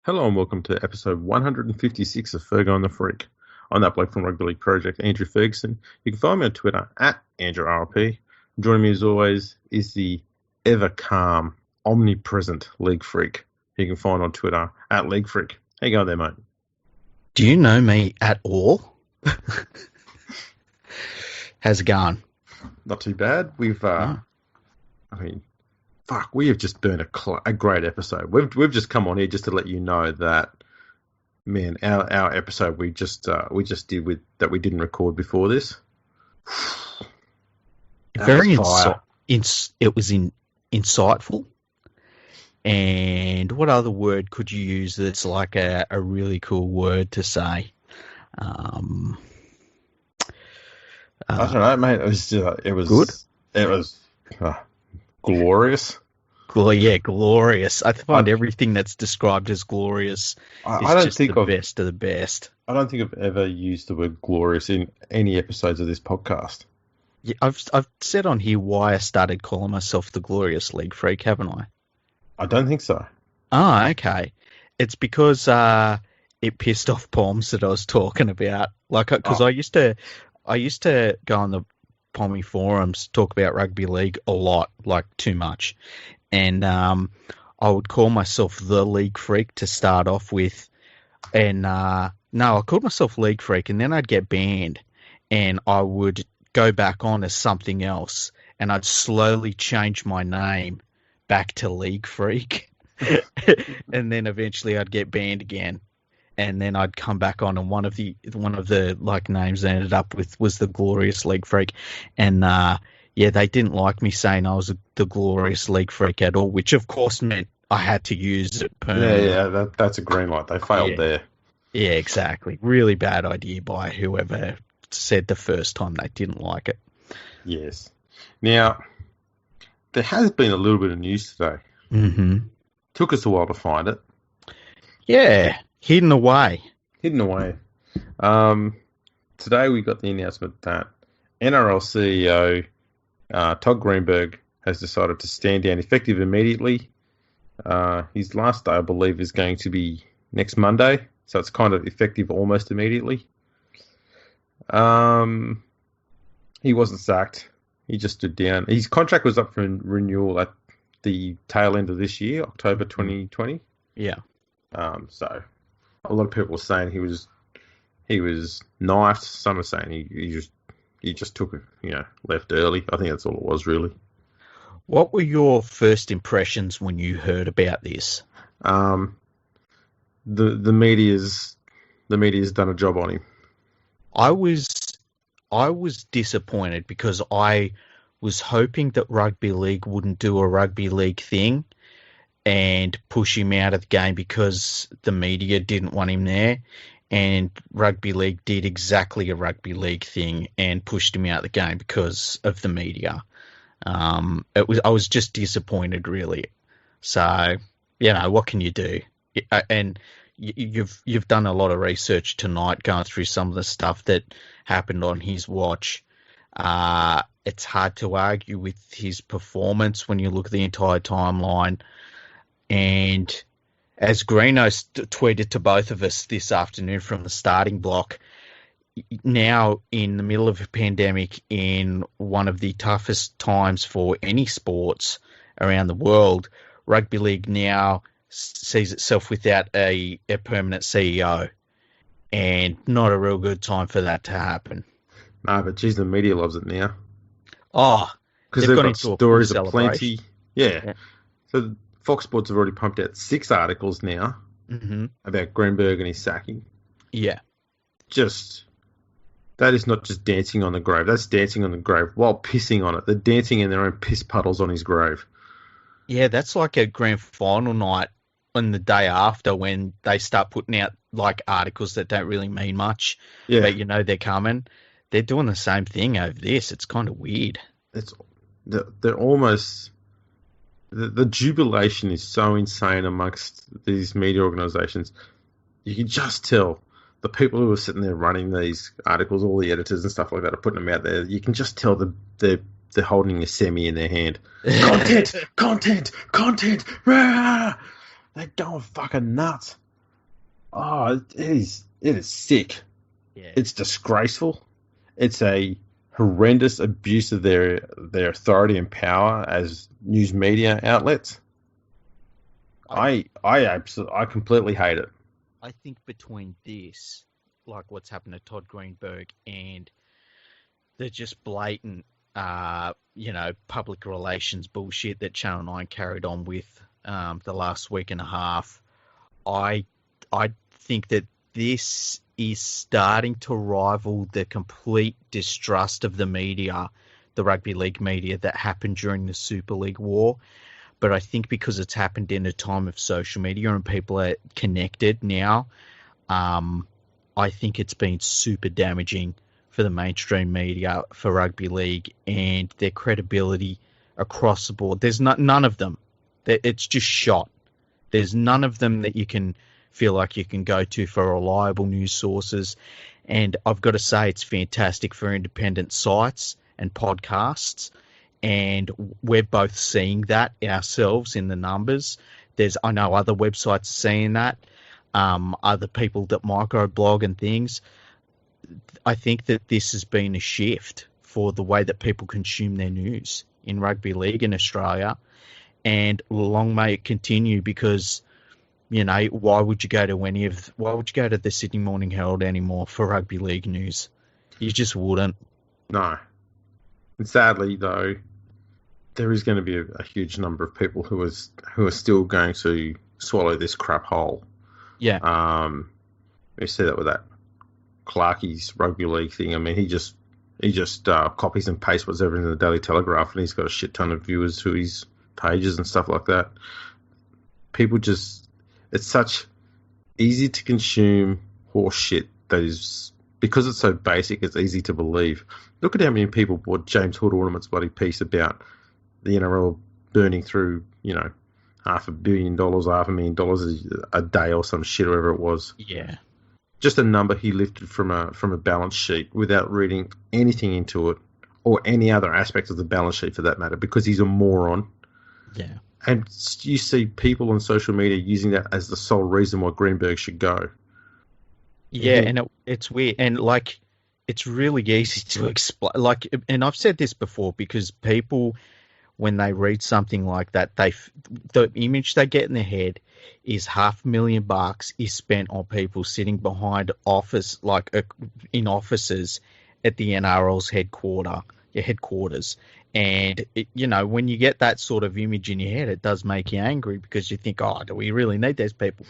Hello and welcome to episode 156 of Fergo and the Freak. I'm that bloke from Rugby League Project, Andrew Ferguson. You can find me on Twitter at AndrewRP. Joining me as always is the ever calm, omnipresent League Freak. You can find on Twitter at League Freak. How you going there, mate? Do you know me at all? How's it going? Not too bad. We have just burned a great episode. We've just come on here just to let you know that, man, our episode we just did with that we didn't record before this. It was insightful. And what other word could you use that's like a really cool word to say? I don't know, mate. It was good. It was glorious. Glorious. I find everything that's described as glorious is the best of the best. I don't think I've ever used the word glorious in any episodes of this podcast. Yeah, I've said on here why I started calling myself the Glorious League Freak, haven't I? I don't think so. Oh, okay. It's because it pissed off Poms that I was talking about. Because I used to go on the Pommy forums, talk about rugby league a lot, like too much. And I would call myself the League Freak to start off with. And I called myself League Freak, and then I'd get banned. And I would go back on as something else, and I'd slowly change my name back to League Freak. And then eventually I'd get banned again. And then I'd come back on, and one of the like names I ended up with was the Glorious League Freak. And they didn't like me saying I was the Glorious League Freak at all, which of course meant I had to use it permanently. Yeah, that's a green light. They failed there. Yeah, exactly. Really bad idea by whoever said the first time they didn't like it. Yes. Now, there has been a little bit of news today. Mm-hmm. Took us a while to find it. Yeah, hidden away. Today we got the announcement that NRL CEO Todd Greenberg has decided to stand down effective immediately. His last day, I believe, is going to be next Monday, so it's kind of effective almost immediately. He wasn't sacked. He just stood down. His contract was up for renewal at the tail end of this year, October 2020. Yeah. So a lot of people were saying he was knifed. Some are saying he just took it, left early. I think that's all it was, really. What were your first impressions when you heard about this? The media's done a job on him. I was disappointed because I was hoping that Rugby League wouldn't do a Rugby League thing and push him out of the game because the media didn't want him there. And Rugby League did exactly a Rugby League thing and pushed him out of the game because of the media. I was just disappointed, really. So, what can you do? And you've done a lot of research tonight, going through some of the stuff that happened on his watch. It's hard to argue with his performance when you look at the entire timeline. And as Greeno tweeted to both of us this afternoon from the starting block, now in the middle of a pandemic, in one of the toughest times for any sports around the world, Rugby League now sees itself without a permanent CEO, and not a real good time for that to happen. No, but geez, the media loves it now. Oh, because they've got stories aplenty. Yeah. So Fox Sports have already pumped out 6 articles now about Greenberg and his sacking. Yeah. That is not just dancing on the grave. That's dancing on the grave while pissing on it. They're dancing in their own piss puddles on his grave. Yeah, that's like a grand final night on the day after when they start putting out like articles that don't really mean much. Yeah. But they're coming. They're doing the same thing over this. It's kind of weird. They're almost... The jubilation is so insane amongst these media organisations. You can just tell the people who are sitting there running these articles, all the editors and stuff like that, are putting them out there. You can just tell they're holding a semi in their hand. Content! Rah! They're going fucking nuts. Oh, it is. It is sick. Yeah. It's disgraceful. It's a horrendous abuse of their authority and power as news media outlets. I completely hate it. I think between this, like what's happened to Todd Greenberg, and the just blatant, public relations bullshit that Channel 9 carried on with the last week and a half, I think that this is starting to rival the complete distrust of the media, the rugby league media, that happened during the Super League war. But I think because it's happened in a time of social media and people are connected now, I think it's been super damaging for the mainstream media, for rugby league, and their credibility across the board. There's none of them. It's just shot. There's none of them that you can feel like you can go to for reliable news sources. And I've got to say, it's fantastic for independent sites and podcasts. And we're both seeing that ourselves in the numbers. I know other websites seeing that, other people that microblog and things. I think that this has been a shift for the way that people consume their news in rugby league in Australia, and long may it continue, because why would you go to the Sydney Morning Herald anymore for rugby league news? You just wouldn't. No. And sadly, though, there is going to be a huge number of people who are still going to swallow this crap whole. Yeah. We see that with that Clarkie's rugby league thing. I mean, he just copies and pastes what's ever in the Daily Telegraph, and he's got a shit ton of viewers to his pages and stuff like that. People it's such easy to consume horse shit that is, because it's so basic, it's easy to believe. Look at how many people bought James Hood Ornament's bloody piece about the NRL burning through, $500 million, $500,000 a day or some shit, or whatever it was. Yeah. Just a number he lifted from a balance sheet without reading anything into it, or any other aspect of the balance sheet for that matter, because he's a moron. Yeah. And you see people on social media using that as the sole reason why Greenberg should go. Yeah, and it's weird. And, it's really easy to explain. And I've said this before, because people, when they read something like that, the image they get in their head is $500,000 is spent on people sitting behind in offices at the NRL's headquarters. And, when you get that sort of image in your head, it does make you angry, because you think, oh, do we really need those people?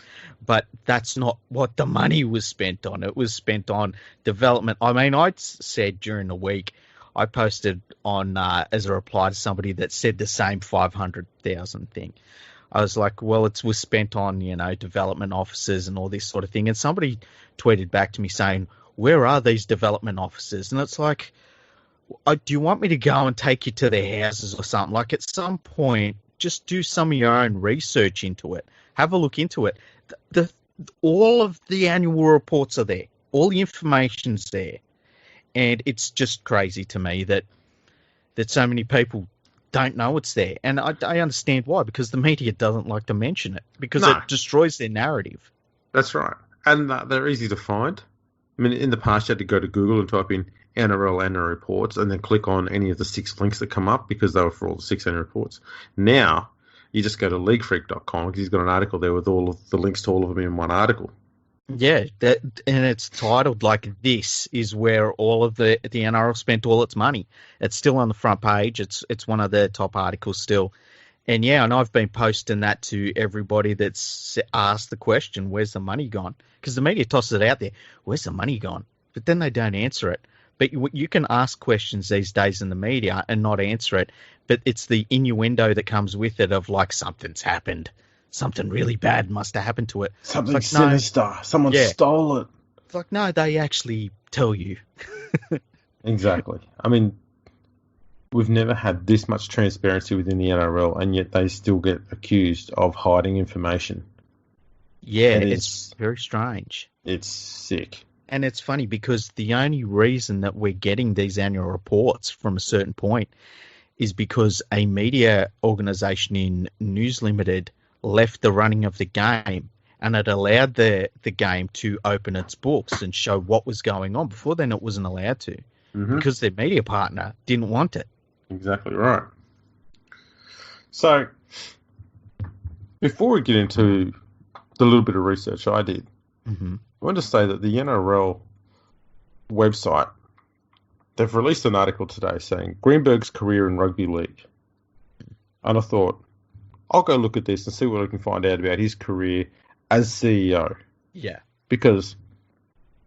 But that's not what the money was spent on. It was spent on development. I mean, I said during the week, I posted on as a reply to somebody that said the same 500,000 thing. I was like, well, it was spent on, development officers and all this sort of thing. And somebody tweeted back to me saying, where are these development officers? And it's like, do you want me to go and take you to their houses or something? Like, at some point, just do some of your own research into it. Have a look into it. All of the annual reports are there. All the information's there. And it's just crazy to me that so many people don't know it's there. And I understand why, because the media doesn't like to mention it, because it destroys their narrative. That's right. And they're easy to find. I mean, in the past, you had to go to Google and type in NRL annual reports and then click on any of the 6 links that come up, because they were for all the 6 annual reports. Now, you just go to leaguefreak.com, because he's got an article there with all of the links to all of them in one article. Yeah, and it's titled this is where all of the NRL spent all its money. It's still on the front page. It's one of the top articles still. And yeah, and I've been posting that to everybody that's asked the question, where's the money gone? Because the media tosses it out there, where's the money gone? But then they don't answer it. But you can ask questions these days in the media and not answer it. But it's the innuendo that comes with it of something's happened. Something really bad must have happened to it. Something sinister. No, someone stole it. It's like, no, they actually tell you. Exactly. I mean, we've never had this much transparency within the NRL, and yet they still get accused of hiding information. Yeah, it's very strange. It's sick. And it's funny, because the only reason that we're getting these annual reports from a certain point is because a media organisation in News Limited left the running of the game and it allowed the game to open its books and show what was going on. Before then, it wasn't allowed to because their media partner didn't want it. Exactly right. So, before we get into the little bit of research I did, I want to say that the NRL website, they've released an article today saying Greenberg's career in rugby league. And I thought, I'll go look at this and see what I can find out about his career as CEO. Yeah. Because,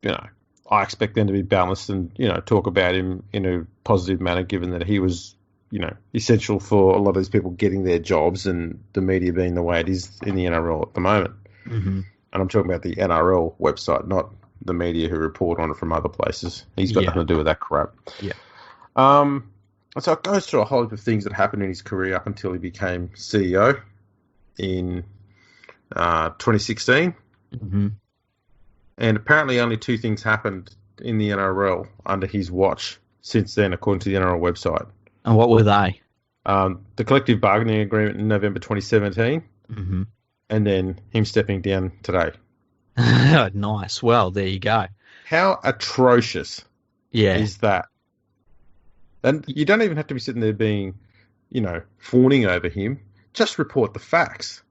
I expect them to be balanced and, talk about him in a positive manner, given that he was, essential for a lot of these people getting their jobs and the media being the way it is in the NRL at the moment. And I'm talking about the NRL website, not the media who report on it from other places. He's got nothing to do with that crap. Yeah. So it goes through a whole heap of things that happened in his career up until he became CEO in 2016. And apparently only two things happened in the NRL under his watch since then, according to the NRL website. And what were they? The collective bargaining agreement in November 2017, and then him stepping down today. Nice. Well, there you go. How atrocious is that? And you don't even have to be sitting there being, fawning over him. Just report the facts.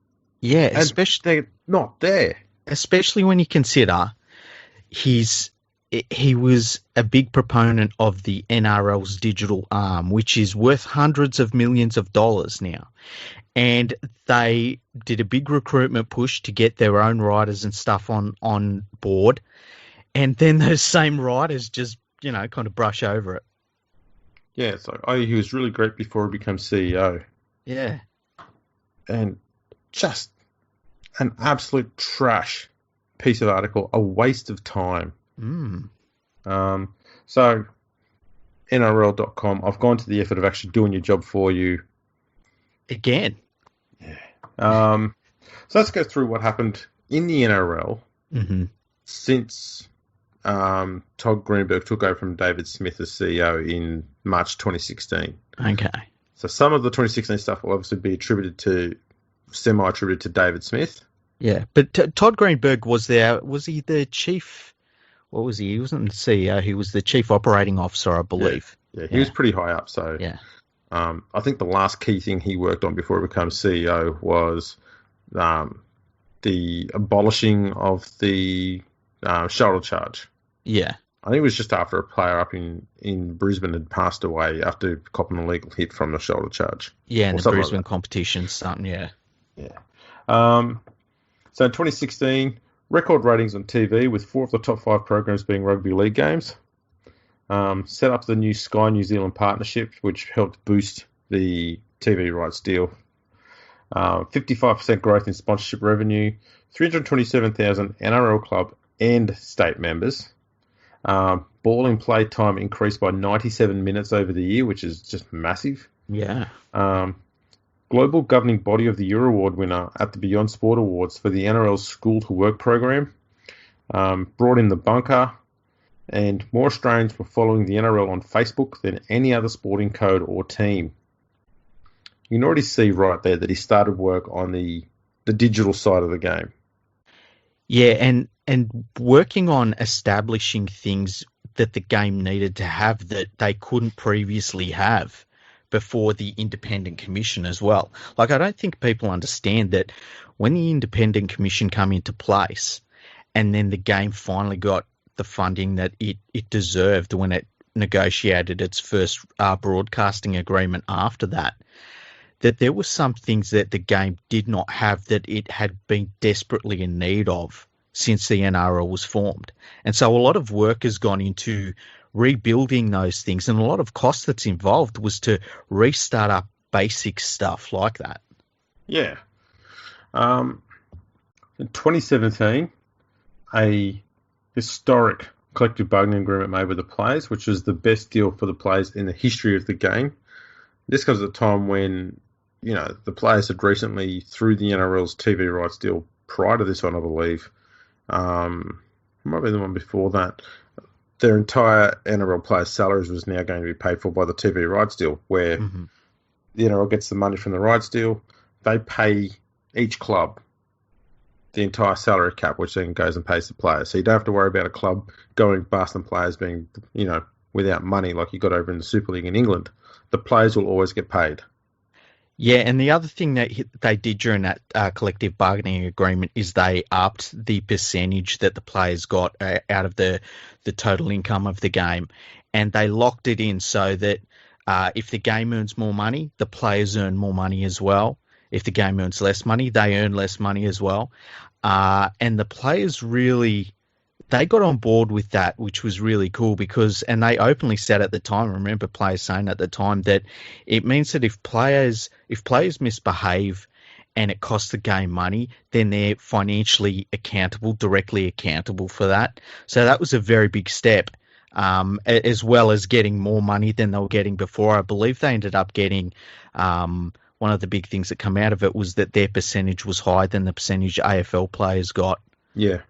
Yeah, and especially they're not there. Especially when you consider he was a big proponent of the NRL's digital arm, which is worth hundreds of millions of dollars now. And they did a big recruitment push to get their own writers and stuff on board. And then those same writers just, kind of brush over it. Yeah, it's like, he was really great before he became CEO. Yeah. And just an absolute trash piece of article, a waste of time. So, NRL.com, I've gone to the effort of actually doing your job for you. Again. Yeah. So let's go through what happened in the NRL since Todd Greenberg took over from David Smith as CEO in March 2016. Okay. So some of the 2016 stuff will obviously be semi-attributed to David Smith. Yeah, but Todd Greenberg was he the chief? What was he? He wasn't the CEO. He was the chief operating officer, I believe. Yeah, he was pretty high up. So I think the last key thing he worked on before he became CEO was the abolishing of the shoulder charge. Yeah. I think it was just after a player up in Brisbane had passed away after copping a legal hit from the shoulder charge. Yeah, in the Brisbane competition, something, yeah. Yeah. So in 2016, record ratings on TV with 4 of the top 5 programs being rugby league games. Set up the new Sky New Zealand partnership, which helped boost the TV rights deal. 55% growth in sponsorship revenue. 327,000 NRL club and state members. Ball in play time increased by 97 minutes over the year, which is just massive. Yeah. Global governing body of the Year Award winner at the Beyond Sport Awards for the NRL's School to Work program. Brought in the bunker, and more Australians were following the NRL on Facebook than any other sporting code or team. You can already see right there that he started work on the digital side of the game. Yeah, and working on establishing things that the game needed to have that they couldn't previously have before the independent commission as well. Like, I don't think people understand that when the independent commission come into place and then the game finally got the funding that it deserved when it negotiated its first broadcasting agreement after that, that there were some things that the game did not have that it had been desperately in need of since the NRL was formed. And so a lot of work has gone into rebuilding those things, and a lot of cost that's involved was to restart up basic stuff like that. Yeah. In 2017, a historic collective bargaining agreement made with the players, which was the best deal for the players in the history of the game. This comes at a time when, the players had recently, through the NRL's TV rights deal prior to this one, I believe, might be the one before that, their entire NRL players' salaries was now going to be paid for by the TV rights deal, where the NRL gets the money from the rights deal. They pay each club the entire salary cap, which then goes and pays the players. So you don't have to worry about a club going bust and players being, without money like you got over in the Super League in England. The players will always get paid. Yeah, and the other thing that they did during that collective bargaining agreement is they upped the percentage that the players got out of the total income of the game, and they locked it in so that if the game earns more money, the players earn more money as well. If the game earns less money, they earn less money as well. And the players really, they got on board with that, which was really cool and they openly said at the time, I remember players saying at the time that it means that if players misbehave and it costs the game money, then they're financially accountable, directly accountable for that. So that was a very big step, as well as getting more money than they were getting before. I believe they ended up getting, one of the big things that come out of it was that their percentage was higher than the percentage AFL players got. Yeah.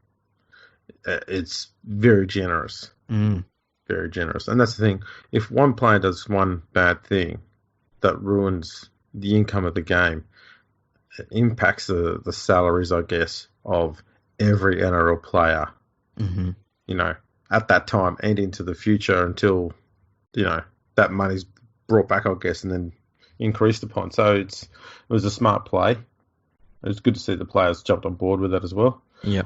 It's very generous. Very generous. And that's the thing. If one player does one bad thing that ruins the income of the game, it impacts the salaries, I guess, of every NRL player, at that time and into the future until, that money's brought back, I guess, and then increased upon. So it was a smart play. It was good to see the players jumped on board with that as well. Yeah.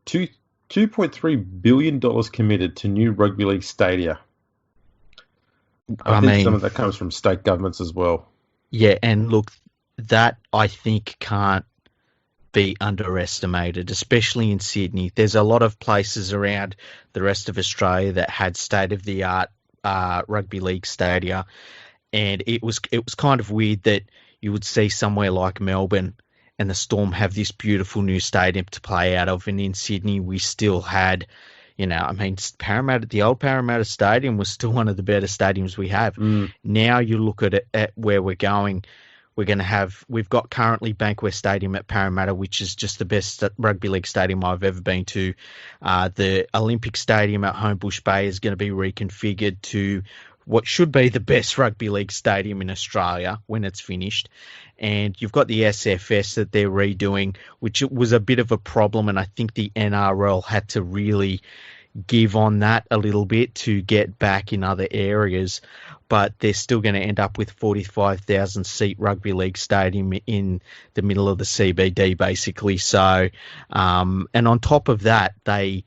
$2.3 billion committed to new rugby league stadia. I think some of that comes from state governments as well. Yeah, and look, that I think can't be underestimated, especially in Sydney. There's a lot of places around the rest of Australia that had state-of-the-art rugby league stadia, and it was kind of weird that you would see somewhere like Melbourne and the Storm have this beautiful new stadium to play out of, and in Sydney we still had, Parramatta, the old Parramatta Stadium was still one of the better stadiums we have. Now you look at it, at where we're going. We've got currently Bankwest Stadium at Parramatta, which is just the best rugby league stadium I've ever been to. The Olympic Stadium at Homebush Bay is going to be reconfigured to what should be the best rugby league stadium in Australia when it's finished. And you've got the SFS that they're redoing, which was a bit of a problem, and I think the NRL had to really give on that a little bit to get back in other areas, but they're still going to end up with 45,000 seat rugby league stadium in the middle of the CBD, basically. So, and on top of that, they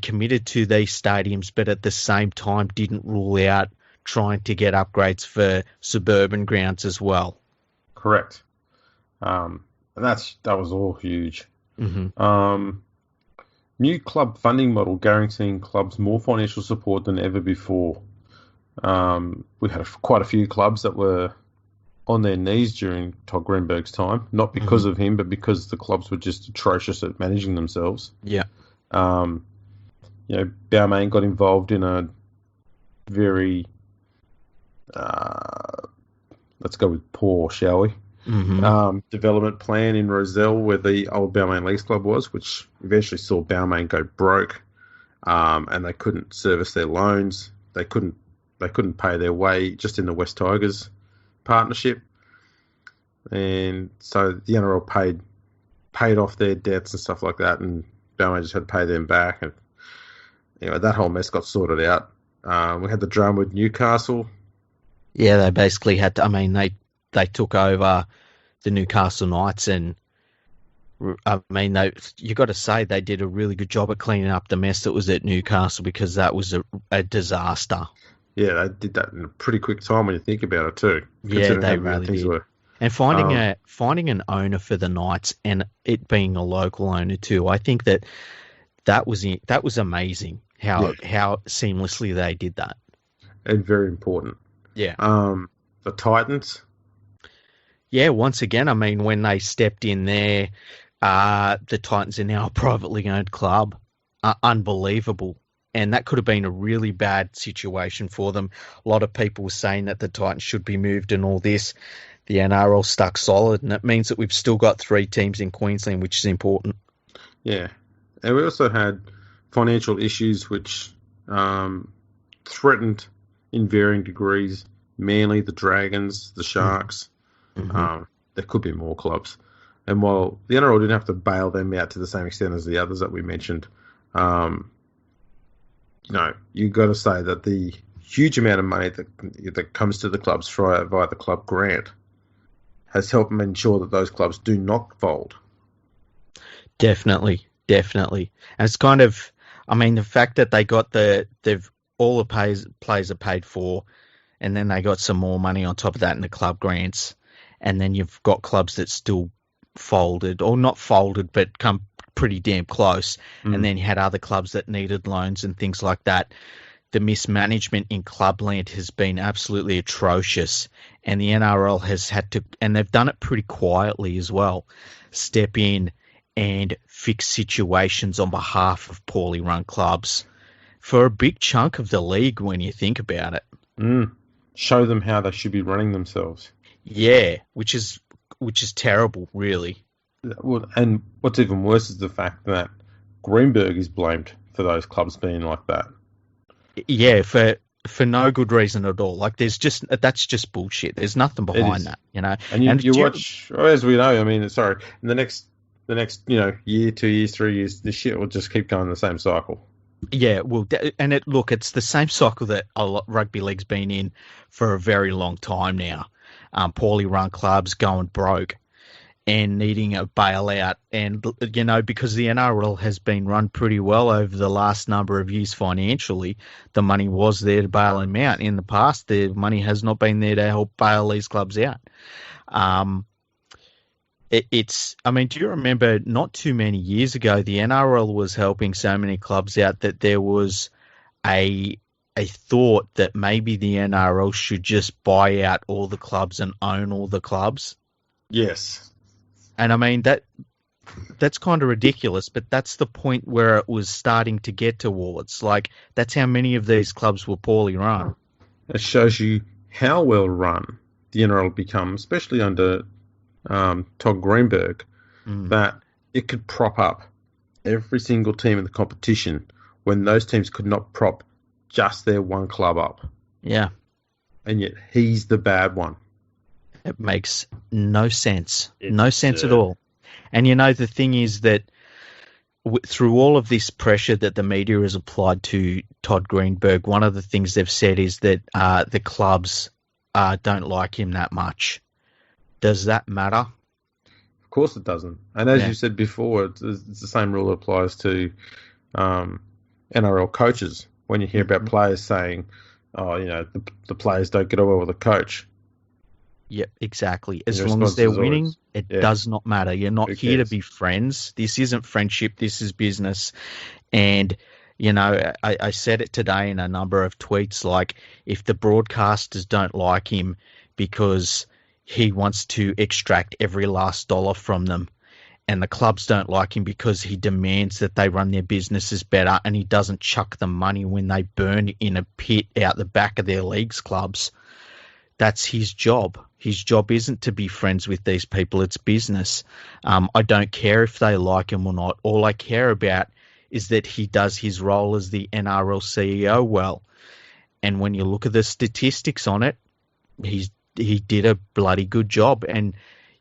committed to these stadiums, but at the same time didn't rule out trying to get upgrades for suburban grounds as well. Correct. And that was all huge. New club funding model guaranteeing clubs more financial support than ever before. We had quite a few clubs that were on their knees during Todd Greenberg's time, not because of him, but because the clubs were just atrocious at managing themselves. Yeah. Balmain got involved in a very, let's go with poor, shall we? Development plan in Rozelle where the old Balmain Leagues Club was, which eventually saw Balmain go broke, and they couldn't service their loans. They couldn't pay their way just in the West Tigers partnership, and so the NRL paid off their debts and stuff like that, and Balmain just had to pay them back, and that whole mess got sorted out. We had the drama with Newcastle. Yeah, they basically had to. They took over the Newcastle Knights, and you got to say they did a really good job at cleaning up the mess that was at Newcastle, because that was a disaster. Yeah, they did that in a pretty quick time when you think about it too. Yeah, they really did. And finding an owner for the Knights, and it being a local owner too, I think that was amazing how seamlessly they did that. And very important. Yeah. The Titans. Yeah, once again, when they stepped in there, the Titans are now a privately owned club. Unbelievable. And that could have been a really bad situation for them. A lot of people were saying that the Titans should be moved and all this. The NRL stuck solid, and it means that we've still got 3 teams in Queensland, which is important. Yeah. And we also had financial issues which threatened in varying degrees Manly, the Dragons, the Sharks. There could be more clubs. And while the NRL didn't have to bail them out to the same extent as the others that we mentioned, you got to say that the huge amount of money that comes to the clubs via the club grant has helped them ensure that those clubs do not fold. Definitely. And it's kind of, the fact that they got all the players are paid for, and then they got some more money on top of that in the club grants, and then you've got clubs that still folded, or not folded, but come pretty damn close, and then you had other clubs that needed loans and things like that. The mismanagement in clubland has been absolutely atrocious, and the NRL has had to, and they've done it pretty quietly as well, step in and fix situations on behalf of poorly run clubs for a big chunk of the league when you think about it. Show them how they should be running themselves. Yeah, which is terrible, really. Well, and what's even worse is the fact that Greenberg is blamed for those clubs being like that. Yeah, for no good reason at all. Like, that's just bullshit. There's nothing behind that, And you watch, as we know, in the next year, 2 years, 3 years, this shit will just keep going the same cycle. Yeah, well, it's the same cycle that rugby league's been in for a very long time now. Poorly run clubs going broke and needing a bailout. And, because the NRL has been run pretty well over the last number of years financially, the money was there to bail them out. In the past, the money has not been there to help bail these clubs out. Do you remember not too many years ago, the NRL was helping so many clubs out that there was a thought that maybe the NRL should just buy out all the clubs and own all the clubs? Yes. And that's kind of ridiculous, but that's the point where it was starting to get towards. Like, that's how many of these clubs were poorly run. It shows you how well run the NRL become, especially under Todd Greenberg, that it could prop up every single team in the competition when those teams could not prop just their one club up. Yeah. And yet he's the bad one. It makes no sense. No sense at all. And the thing is that through all of this pressure that the media has applied to Todd Greenberg, one of the things they've said is that the clubs don't like him that much. Does that matter? Of course it doesn't. And as you said before, it's the same rule that applies to NRL coaches. When you hear about players saying, the players don't get on well with the coach. Yep, exactly. As long as they're winning, it does not matter. You're not here to be friends. This isn't friendship. This is business. And, I said it today in a number of tweets, like, if the broadcasters don't like him because he wants to extract every last dollar from them, and the clubs don't like him because he demands that they run their businesses better and he doesn't chuck them money when they burn in a pit out the back of their leagues clubs, that's his job. His job isn't to be friends with these people. It's business. I don't care if they like him or not. All I care about is that he does his role as the NRL CEO well. And when you look at the statistics on it, he did a bloody good job. And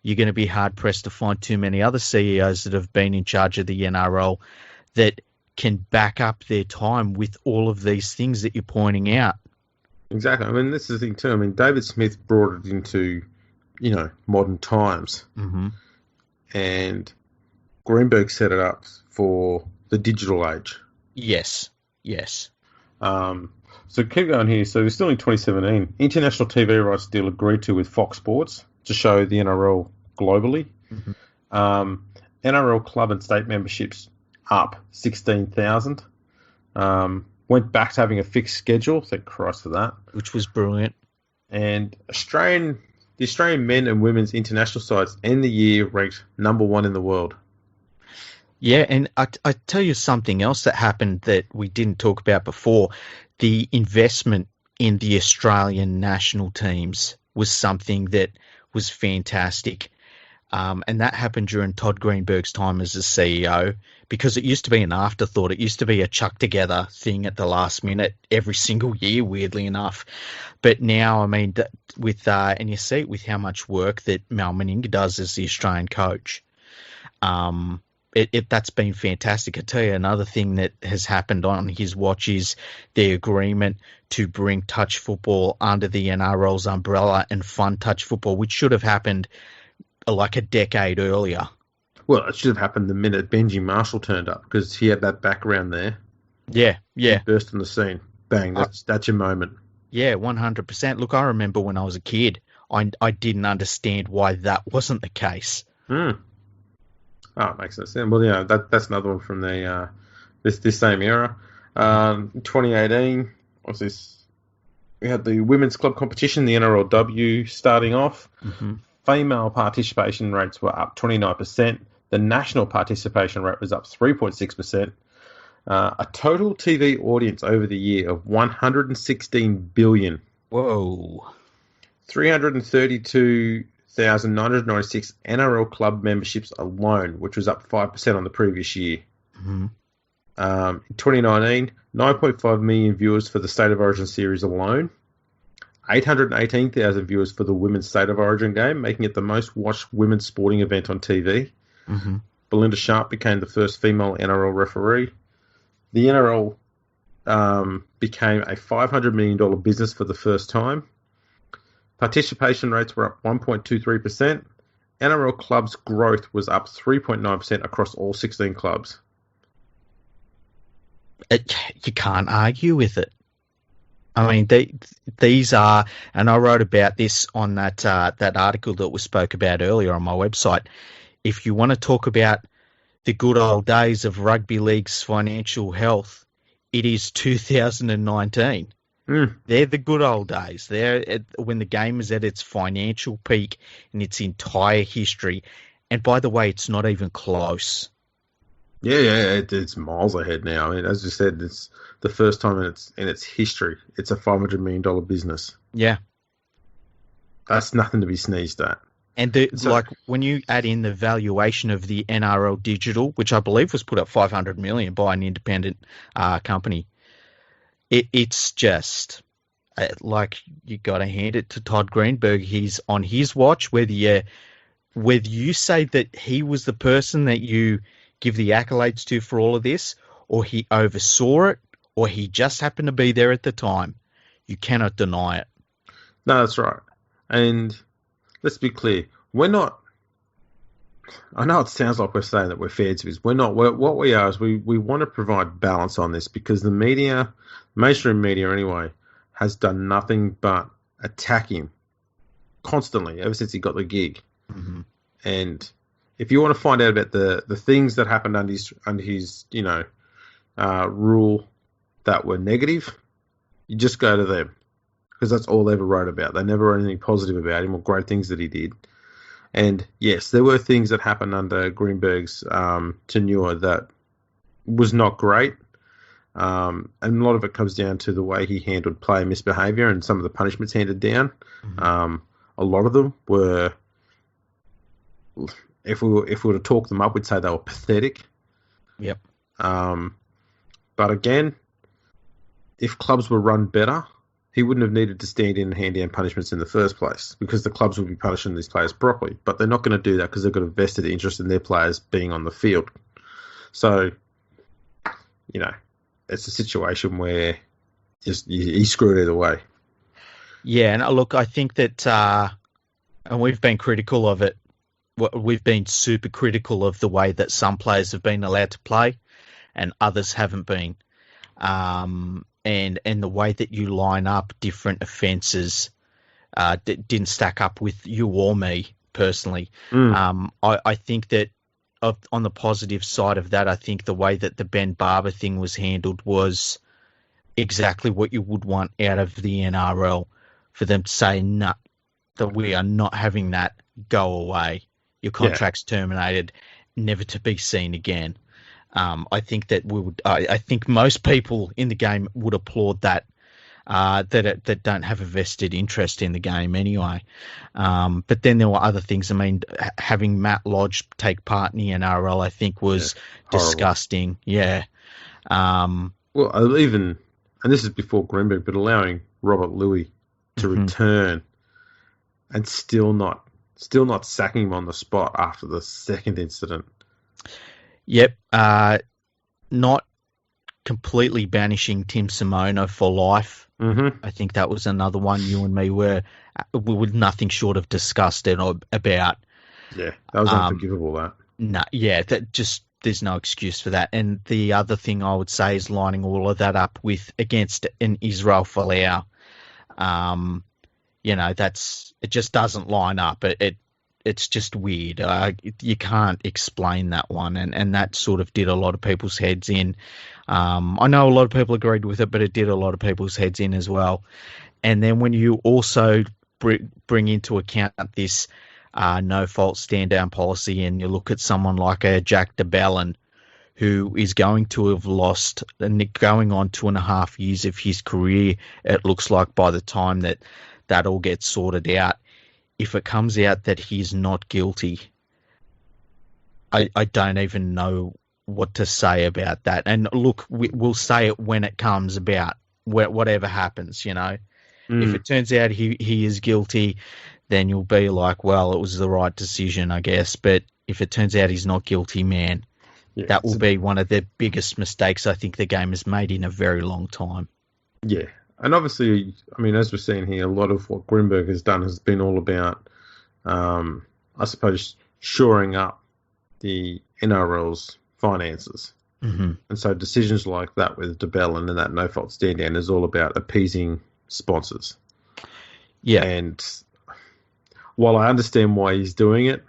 you're going to be hard-pressed to find too many other CEOs that have been in charge of the NRL that can back up their time with all of these things that you're pointing out. Exactly. This is the thing too. David Smith brought it into, modern times. Mm-hmm. And Greenberg set it up for the digital age. Yes. So keep going here. So we're still in 2017. International TV rights deal agreed to with Fox Sports to show the NRL globally. Mm-hmm. NRL club and state memberships up 16,000. Went back to having a fixed schedule, thank Christ for that. Which was brilliant. And the Australian men and women's international sides end the year ranked number 1 in the world. Yeah, and I tell you something else that happened that we didn't talk about before. The investment in the Australian national teams was something that was fantastic. And that happened during Todd Greenberg's time as the CEO, because it used to be an afterthought. It used to be a chuck together thing at the last minute every single year, weirdly enough. But now, and you see it with how much work that Mal Meninga does as the Australian coach. That's been fantastic. I tell you, another thing that has happened on his watch is the agreement to bring touch football under the NRL's umbrella and fund touch football, which should have happened like a decade earlier. Well, it should have happened the minute Benji Marshall turned up because he had that background there. Yeah. He burst on the scene. Bang, that's your moment. Yeah, 100%. Look, I remember when I was a kid, I didn't understand why that wasn't the case. Oh, it makes sense. Well, yeah, that's another one from the this same era. 2018, what's this? We had the women's club competition, the NRLW, starting off. Mm-hmm. Female participation rates were up 29%. The national participation rate was up 3.6%. A total TV audience over the year of 116 billion. Whoa. 332,996 NRL club memberships alone, which was up 5% on the previous year. Mm-hmm. In 2019, 9.5 million viewers for the State of Origin series alone. 818,000 viewers for the Women's State of Origin game, making it the most watched women's sporting event on TV. Mm-hmm. Belinda Sharp became the first female NRL referee. The NRL became a $500 million business for the first time. Participation rates were up 1.23%. NRL clubs' growth was up 3.9% across all 16 clubs. You can't argue with it. I mean, these are, and I wrote about this on that article that we spoke about earlier on my website. If you want to talk about the good old days of rugby league's financial health, it is 2019. They're the good old days. They're when the game is at its financial peak in its entire history. And by the way, it's not even close. Yeah, it's miles ahead now. I mean, as you said, it's the first time in its history. It's a $500 million business. Yeah, that's nothing to be sneezed at. And when you add in the valuation of the NRL Digital, which I believe was put at $500 million by an independent company, it's just like you got to hand it to Todd Greenberg. He's on his watch. Whether you say that he was the person that you give the accolades to for all of this, or he oversaw it, or he just happened to be there at the time, you cannot deny it. No, that's right. And let's be clear, we're not. I know it sounds like we're saying that we're fair to this. We're not. What we are is we want to provide balance on this because the media, mainstream media anyway, has done nothing but attack him constantly ever since he got the gig. Mm-hmm. And if you want to find out about the things that happened under his rule that were negative, you just go to them because that's all they ever wrote about. They never wrote anything positive about him or great things that he did. And yes, there were things that happened under Greenberg's tenure that was not great. And a lot of it comes down to the way he handled player misbehaviour and some of the punishments handed down. Mm-hmm. A lot of them were, if we were to talk them up, we'd say they were pathetic. Yep. But again, if clubs were run better, he wouldn't have needed to stand in and hand down punishments in the first place because the clubs would be punishing these players properly. But they're not going to do that because they've got a vested interest in their players being on the field. So, it's a situation where he screwed either way. Yeah, and look, I think that, and we've been critical of it. We've been super critical of the way that some players have been allowed to play and others haven't been. And the way that you line up different offences didn't stack up with you or me personally. I think that on the positive side of that, I think the way that the Ben Barber thing was handled was exactly what you would want out of the NRL, for them to say, no, that we are not having that, go away. Your contract's terminated, never to be seen again. I think that I think most people in the game would applaud that. That don't have a vested interest in the game anyway. But then there were other things. I mean, having Matt Lodge take part in the NRL, I think, was disgusting. Yeah. Well, even, and this is before Greenberg, but allowing Robert Louis to return and still not sacking him on the spot after the second incident. Yep. Not completely banishing Tim Simono for life. Mm-hmm. I think that was another one you and me were nothing short of disgusted about. Yeah, that was unforgivable, that. No, yeah, that just there's no excuse for that. And the other thing I would say is lining all of that up with against an Israel Folau. It just doesn't line up. It's just weird. You can't explain that one, and that sort of did a lot of people's heads in. I know a lot of people agreed with it, but it did a lot of people's heads in as well. And then when you also bring into account this no fault stand down policy, and you look at someone like a Jack de Belin, who is going to have lost and going on 2.5 years of his career, it looks like, by the time that all gets sorted out. If it comes out that he's not guilty, I don't even know what to say about that. And look, we'll say it when it comes about, whatever happens, If it turns out he is guilty, then you'll be like, well, it was the right decision, I guess. But if it turns out he's not guilty, man, that will be one of the biggest mistakes I think the game has made in a very long time. Yeah. And obviously, I mean, as we're seeing here, a lot of what Greenberg has done has been all about, I suppose, shoring up the NRL's finances. Mm-hmm. And so decisions like that with de Belin and that no-fault stand-down is all about appeasing sponsors. Yeah. And while I understand why he's doing it,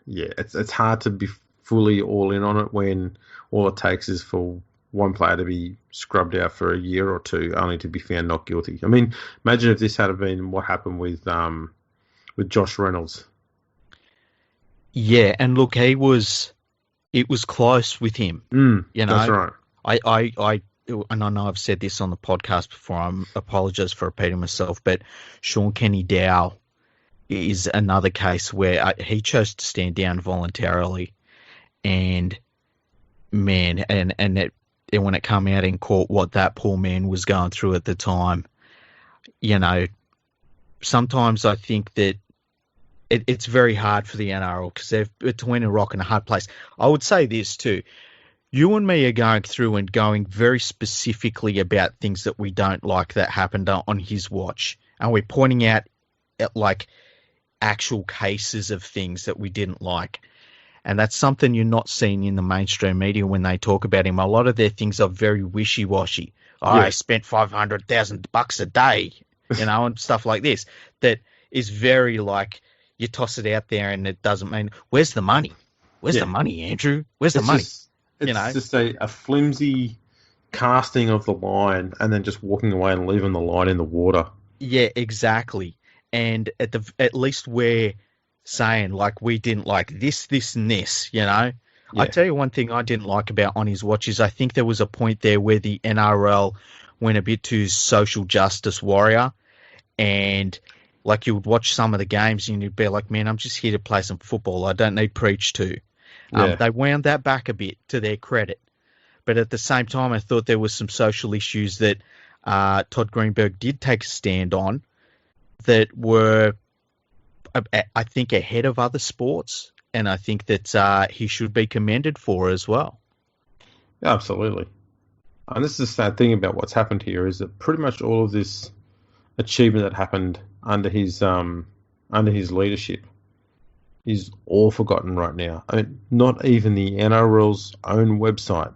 yeah, it's hard to be fully all in on it when all it takes is for one player to be scrubbed out for a year or two, only to be found not guilty. I mean, imagine if this had been what happened with Josh Reynolds. Yeah, and look, it was close with him. That's right. And I know I've said this on the podcast before. I apologise for repeating myself, but Sean Kenny Dow is another case where he chose to stand down voluntarily, and man, and when it came out in court what that poor man was going through at the time, sometimes I think that it's very hard for the NRL because they're between a rock and a hard place. I would say this too. You and me are going through and going very specifically about things that we don't like that happened on his watch. And we're pointing out at like actual cases of things that we didn't like. And that's something you're not seeing in the mainstream media when they talk about him. A lot of their things are very wishy-washy. I spent $500,000 a day, and stuff like this. That is very like, you toss it out there and it doesn't mean, where's the money? Where's the money, Andrew? Where's the money? It's just a flimsy casting of the line and then just walking away and leaving the line in the water. Yeah, exactly. And at least we're saying, like, we didn't like this, and this, I tell you one thing I didn't like about on his watch is I think there was a point there where the NRL went a bit too social justice warrior, and like you would watch some of the games and you'd be like, man, I'm just here to play some football. I don't need preach to. They wound that back a bit, to their credit. But at the same time, I thought there was some social issues that Todd Greenberg did take a stand on that were, I think, ahead of other sports. And I think that he should be commended for as well. Yeah, absolutely. And this is the sad thing about what's happened here is that pretty much all of this achievement that happened under his leadership is all forgotten right now. I mean, not even the NRL's own website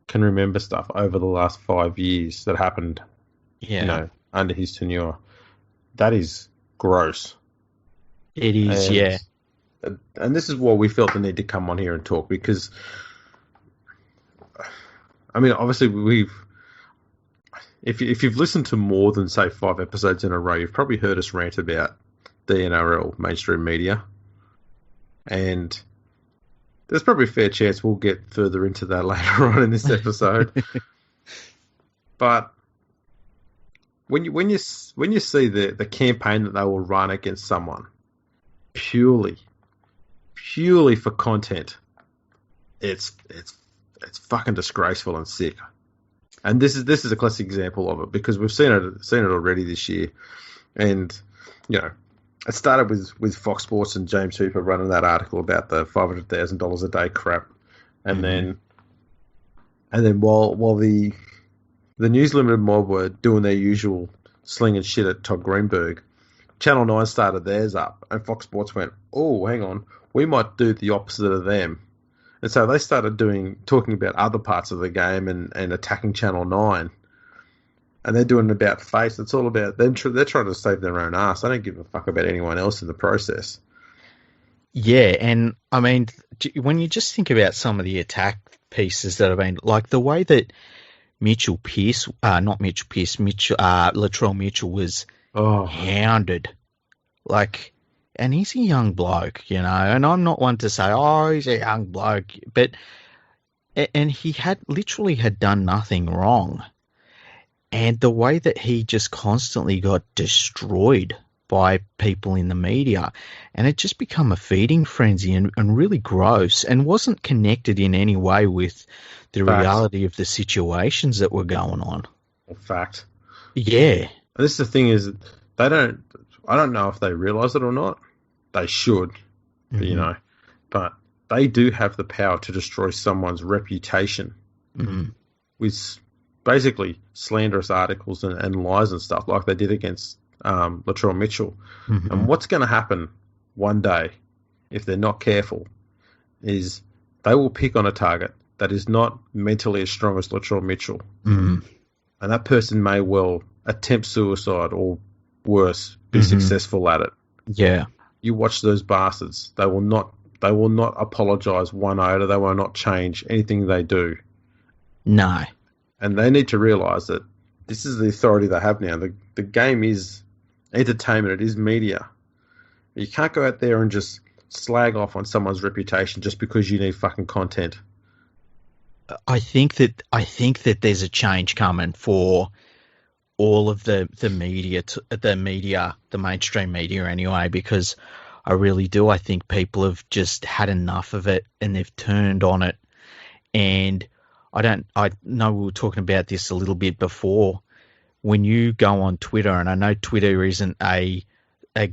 can remember stuff over the last 5 years that happened, under his tenure. That is gross. It is, yeah. And this is why we felt the need to come on here and talk, because, I mean, obviously if you've listened to more than, say, 5 episodes in a row, you've probably heard us rant about the NRL mainstream media. And there's probably a fair chance we'll get further into that later on in this episode. But when you see the campaign that they will run against someone purely for content, it's fucking disgraceful and sick. And this is a classic example of it, because we've seen it already this year. And it started with Fox Sports and James Hooper running that article about the $500,000 a day crap, and then while the News Limited mob were doing their usual slinging shit at Todd Greenberg, Channel 9 started theirs up, and Fox Sports went, oh, hang on, we might do the opposite of them. And so they started talking about other parts of the game and attacking Channel 9. And they're doing about face. It's all about them. They're trying to save their own ass. They don't give a fuck about anyone else in the process. Yeah, and I mean, when you just think about some of the attack pieces that have been, like the way that Latrell Mitchell was hounded. Like, and he's a young bloke, you know, and I'm not one to say, oh, he's a young bloke, and he had done nothing wrong. And the way that he just constantly got destroyed by people in the media, and it just become a feeding frenzy and really gross, and wasn't connected in any way with the reality of the situations that were going on. Fact. Yeah. And this is the thing is, I don't know if they realise it or not. They should, you know, but they do have the power to destroy someone's reputation with basically slanderous articles and lies and stuff like they did against Latrell Mitchell. And what's going to happen one day, if they're not careful, is they will pick on a target that is not mentally as strong as Latrell Mitchell. And that person may well attempt suicide or worse, be successful at it. Yeah. You watch those bastards. They will not apologise one iota. They will not change anything they do. No. And they need to realise that this is the authority they have now. The game is entertainment. It is media. You can't go out there and just slag off on someone's reputation just because you need fucking content. I think that there's a change coming for all of the media, the mainstream media anyway, because I really do. I think people have just had enough of it and they've turned on it. And I know we were talking about this a little bit before. When you go on Twitter, and I know Twitter isn't a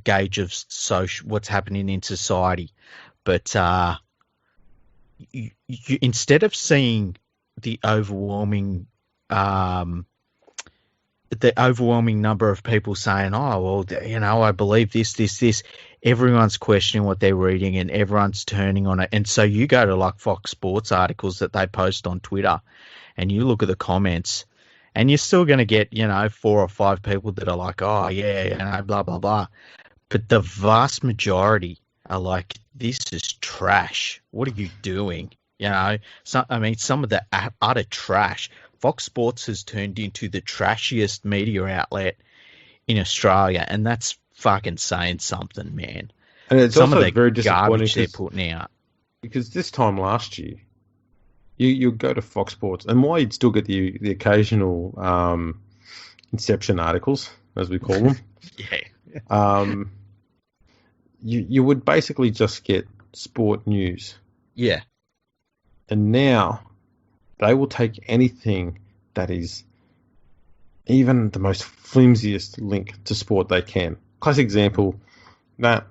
gauge of what's happening in society, but you instead of seeing the overwhelming number of people saying, oh, well, you know, I believe this, everyone's questioning what they're reading and everyone's turning on it. And so you go to like Fox Sports articles that they post on Twitter and you look at the comments and you're still going to get, you know, 4 or 5 people that are like, oh, yeah, you know, blah, blah, blah. But the vast majority are like, this is trash. What are you doing? You know, some of the utter trash. Fox Sports has turned into the trashiest media outlet in Australia, and that's fucking saying something, man. And it's some also of the very disappointing garbage they're putting out. Because this time last year, you go to Fox Sports, and while you'd still get the occasional Inception articles, as we call them, you would basically just get sport news. Yeah. And now they will take anything that is even the most flimsiest link to sport they can. Classic example, that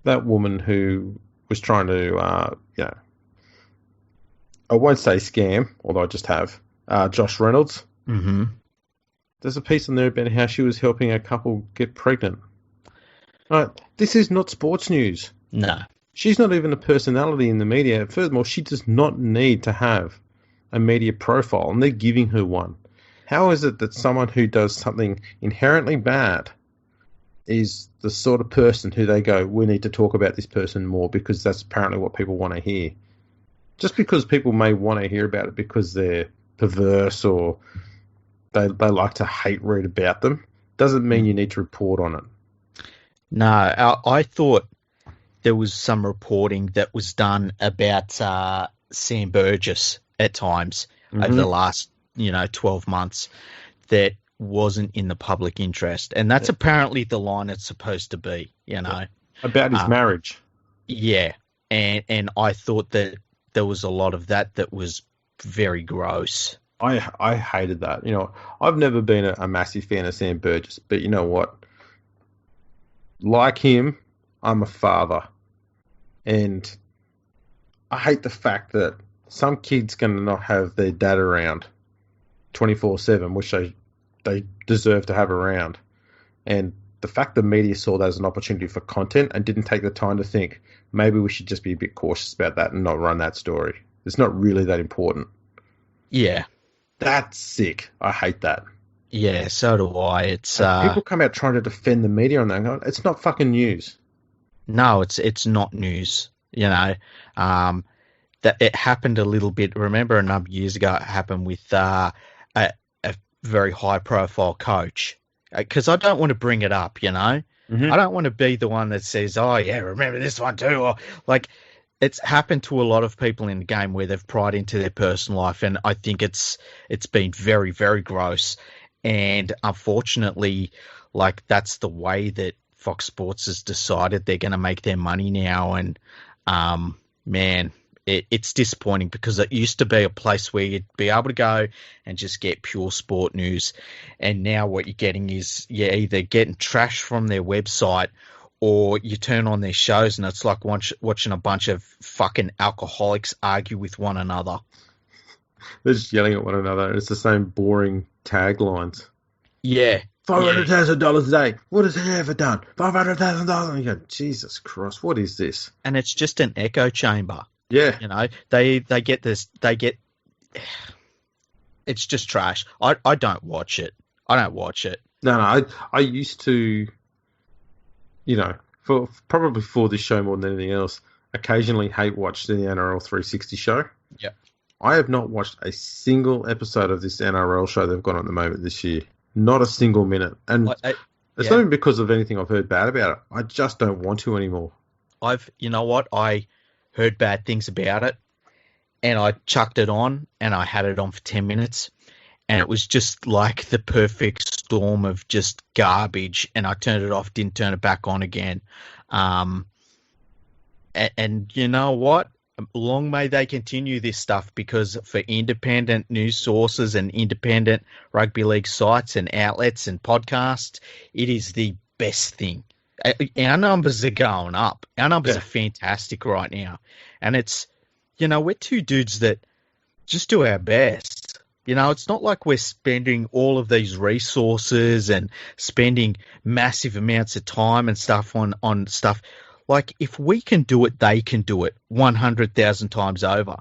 woman who was trying to, I won't say scam, although I just have, Josh Reynolds. Mm-hmm. There's a piece in there about how she was helping a couple get pregnant. Right, this is not sports news. No. She's not even a personality in the media. Furthermore, she does not need to have a media profile, and they're giving her one. How is it that someone who does something inherently bad is the sort of person who they go, we need to talk about this person more because that's apparently what people want to hear? Just because people may want to hear about it because they're perverse or they like to hate read about them, doesn't mean you need to report on it. No, I thought there was some reporting that was done about Sam Burgess at times over the last, 12 months that wasn't in the public interest. And that's apparently the line it's supposed to be, About his marriage. Yeah. And I thought that there was a lot of that was very gross. I hated that. I've never been a massive fan of Sam Burgess, but you know what? like him, I'm a father. And I hate the fact that some kid's going to not have their dad around 24/7, which they deserve to have around. And the fact the media saw that as an opportunity for content and didn't take the time to think, maybe we should just be a bit cautious about that and not run that story. It's not really that important. Yeah. That's sick. I hate that. Yeah, so do I. It's people come out trying to defend the media on that. It's not fucking news. No, it's not news. You know, that it happened a little bit. Remember, a number of years ago, it happened with a very high-profile coach. Because I don't want to bring it up, you know. Mm-hmm. I don't want to be the one that says, "Oh yeah, remember this one too." Or like, it's happened to a lot of people in the game where they've pried into their personal life, and I think it's been very, very gross. And unfortunately, like that's the way that Fox Sports has decided they're going to make their money now. And man, it's disappointing because it used to be a place where you'd be able to go and just get pure sport news. And now what you're getting is you're either getting trash from their website or you turn on their shows and it's like watching a bunch of fucking alcoholics argue with one another. They're just yelling at one another. It's the same boring taglines. Yeah. $500,000 a day. What has he ever done? $500,000. You go, Jesus Christ, what is this? And it's just an echo chamber. Yeah. You know, they get this, it's just trash. I don't watch it. No, I used to, you know, probably for this show more than anything else, occasionally hate watch the NRL 360 show. Yeah. I have not watched a single episode of this NRL show they've got on at the moment this year. Not a single minute. And it's not even because of anything I've heard bad about it. I just don't want to anymore. You know what? I heard bad things about it and I chucked it on and I had it on for 10 minutes and it was just like the perfect storm of just garbage and I turned it off, didn't turn it back on again. And you know what? Long may they continue this stuff because for independent news sources and independent rugby league sites and outlets and podcasts, it is the best thing. Our numbers are going up. Our numbers are fantastic right now. And it's, you know, we're two dudes that just do our best. You know, it's not like we're spending all of these resources and spending massive amounts of time and stuff on stuff. Like, if we can do it, they can do it 100,000 times over.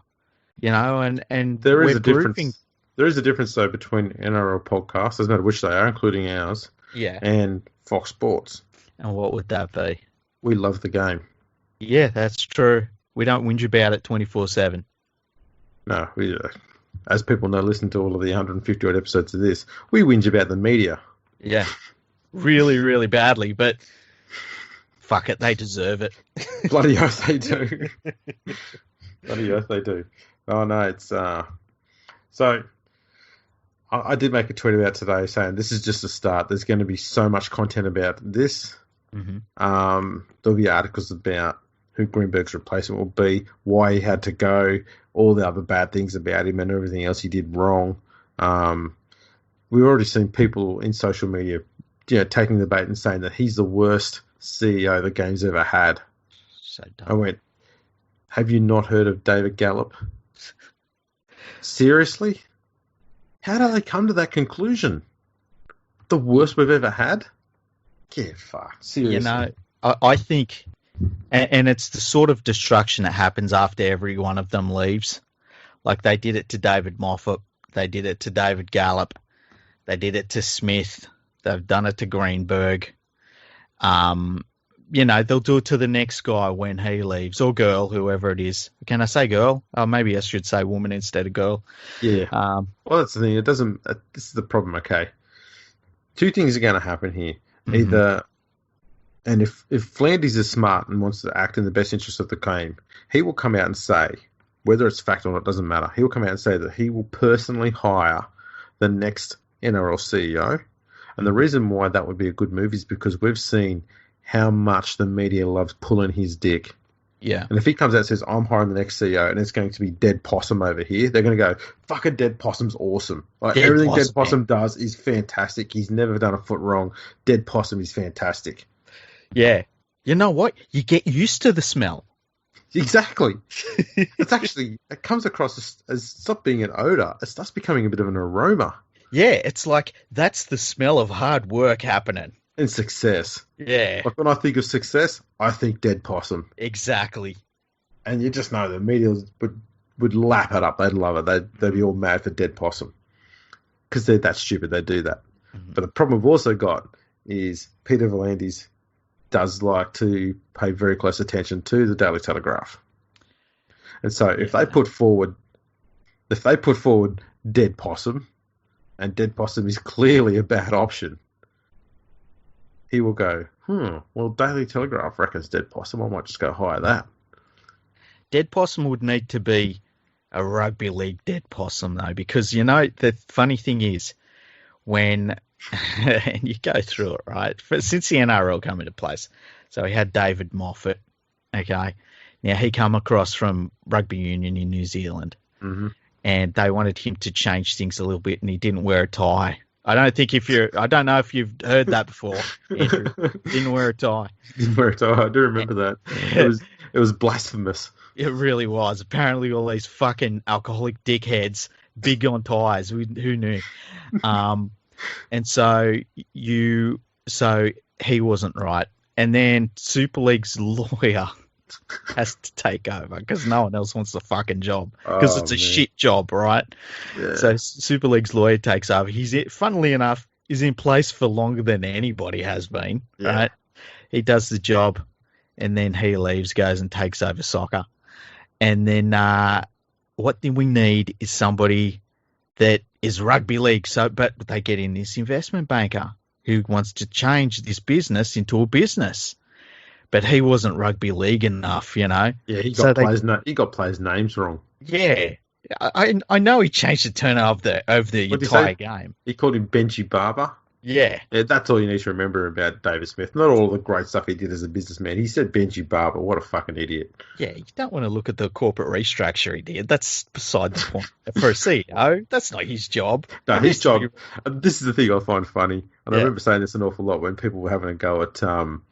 You know, and there is a difference. There is a difference, though, between NRL podcasts, doesn't matter which they are, including ours, and Fox Sports. And what would that be? We love the game. Yeah, that's true. We don't whinge about it 24/7. No, we, as people know, listen to all of the 150 odd episodes of this. We whinge about the media. Yeah, really, really badly, but fuck it, they deserve it. Bloody oath they do. Bloody oath they do. Oh no, it's so. I did make a tweet about today saying this is just a start. There's going to be so much content about this. Mm-hmm. There'll be articles about who Greenberg's replacement will be, why he had to go, all the other bad things about him and everything else he did wrong. We've already seen people in social media, you know, taking the bait and saying that he's the worst CEO the game's ever had. So dumb. I went, have you not heard of David Gallop? Seriously? How do they come to that conclusion? The worst we've ever had? Yeah, fuck. Seriously. You know, I think, and it's the sort of destruction that happens after every one of them leaves. Like they did it to David Moffat. They did it to David Gallop. They did it to Smith. They've done it to Greenberg. You know, they'll do it to the next guy when he leaves, or girl, whoever it is. Can I say girl? Oh, maybe I should say woman instead of girl. Yeah. Well, that's the thing. It doesn't. This is the problem. Okay. Two things are going to happen here. Mm-hmm. Either, and if Flanders is smart and wants to act in the best interest of the game, he will come out and say, whether it's fact or not, doesn't matter. He will come out and say that he will personally hire the next NRL CEO. And the reason why that would be a good move is because we've seen how much the media loves pulling his dick. Yeah. And if he comes out and says, I'm hiring the next CEO and it's going to be Dead Possum over here, they're going to go, fucking Dead Possum's awesome. Like everything Dead Possum does is fantastic. He's never done a foot wrong. Dead Possum is fantastic. Yeah. You know what? You get used to the smell. Exactly. It comes across as stop being an odor. It starts becoming a bit of an aroma Yeah, it's like that's the smell of hard work happening. and success. Yeah, Like when I think of success, I think dead possum. exactly. And you just know the media would lap it up. They'd love it. They'd be all mad for dead possum because they're that stupid. They do that. Mhm. But the problem we've also got is Peter V'landys does like to pay very close attention to the Daily Telegraph. And so if they put forward dead possum, and dead possum is clearly a bad option, he will go, well, Daily Telegraph reckons dead possum. I might just go hire that. Dead possum would need to be a rugby league dead possum though, because you know the funny thing is when and you go through it right since the NRL come into place. So he had David Moffat. Okay, now he come across from rugby union in New Zealand, and they wanted him to change things a little bit, and he didn't wear a tie. I don't know if you've heard that before, Andrew. Didn't wear a tie. Didn't wear a tie. I do remember that. It was blasphemous. It really was. Apparently, all these fucking alcoholic dickheads, big on ties. Who knew? And so he wasn't right. And then Super League's lawyer has to take over because no one else wants the fucking job because it's a shit job, right? Yeah. So Super League's lawyer takes over. Funnily enough, is in place for longer than anybody has been, right? He does the job, and then he leaves, goes and takes over soccer. And then what we need is somebody that is rugby league. But they get in this investment banker who wants to change this business into a business. But he wasn't rugby league enough, you know. Yeah, he got players' names wrong. Yeah, I know he changed the turnover over the entire game. He called him Benji Barber. Yeah, that's all you need to remember about David Smith. Not all the great stuff he did as a businessman. He said Benji Barber. What a fucking idiot. Yeah, you don't want to look at the corporate restructure he did. That's beside the point. For a CEO, that's not his job. No, his job. This is the thing I find funny, and I remember saying this an awful lot when people were having a go at former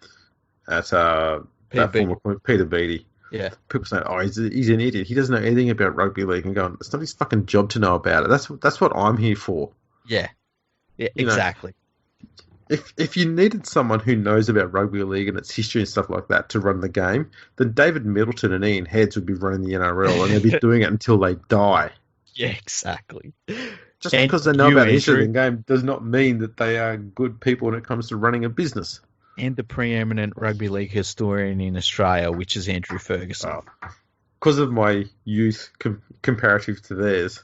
Peter Beattie. Yeah, people saying, "Oh, he's an idiot. He doesn't know anything about rugby league." And going, "It's not his fucking job to know about it. That's what I'm here for." Yeah, exactly. If you needed someone who knows about rugby league and its history and stuff like that to run the game, then David Middleton and Ian Heads would be running the NRL, and they'd be doing it until they die. Yeah, exactly. Just because they know about the history of the game does not mean that they are good people when it comes to running a business. And the preeminent rugby league historian in Australia, which is Andrew Ferguson. Because of my youth comparative to theirs,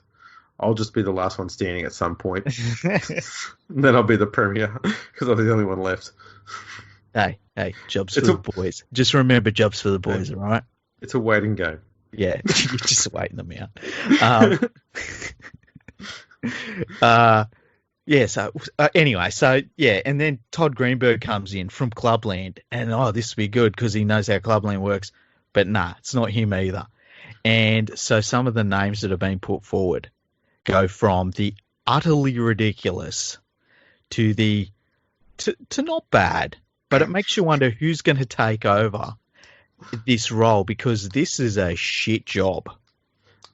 I'll just be the last one standing at some point. And then I'll be the premier because I'm the only one left. Hey, jobs for the boys. Just remember, jobs for the boys, all right? It's a waiting game. Yeah, you're just waiting them out. And then Todd Greenberg comes in from Clubland, and this will be good because he knows how Clubland works. But nah, it's not him either. And so some of the names that have been put forward go from the utterly ridiculous to to not bad, but it makes you wonder who's going to take over this role because this is a shit job.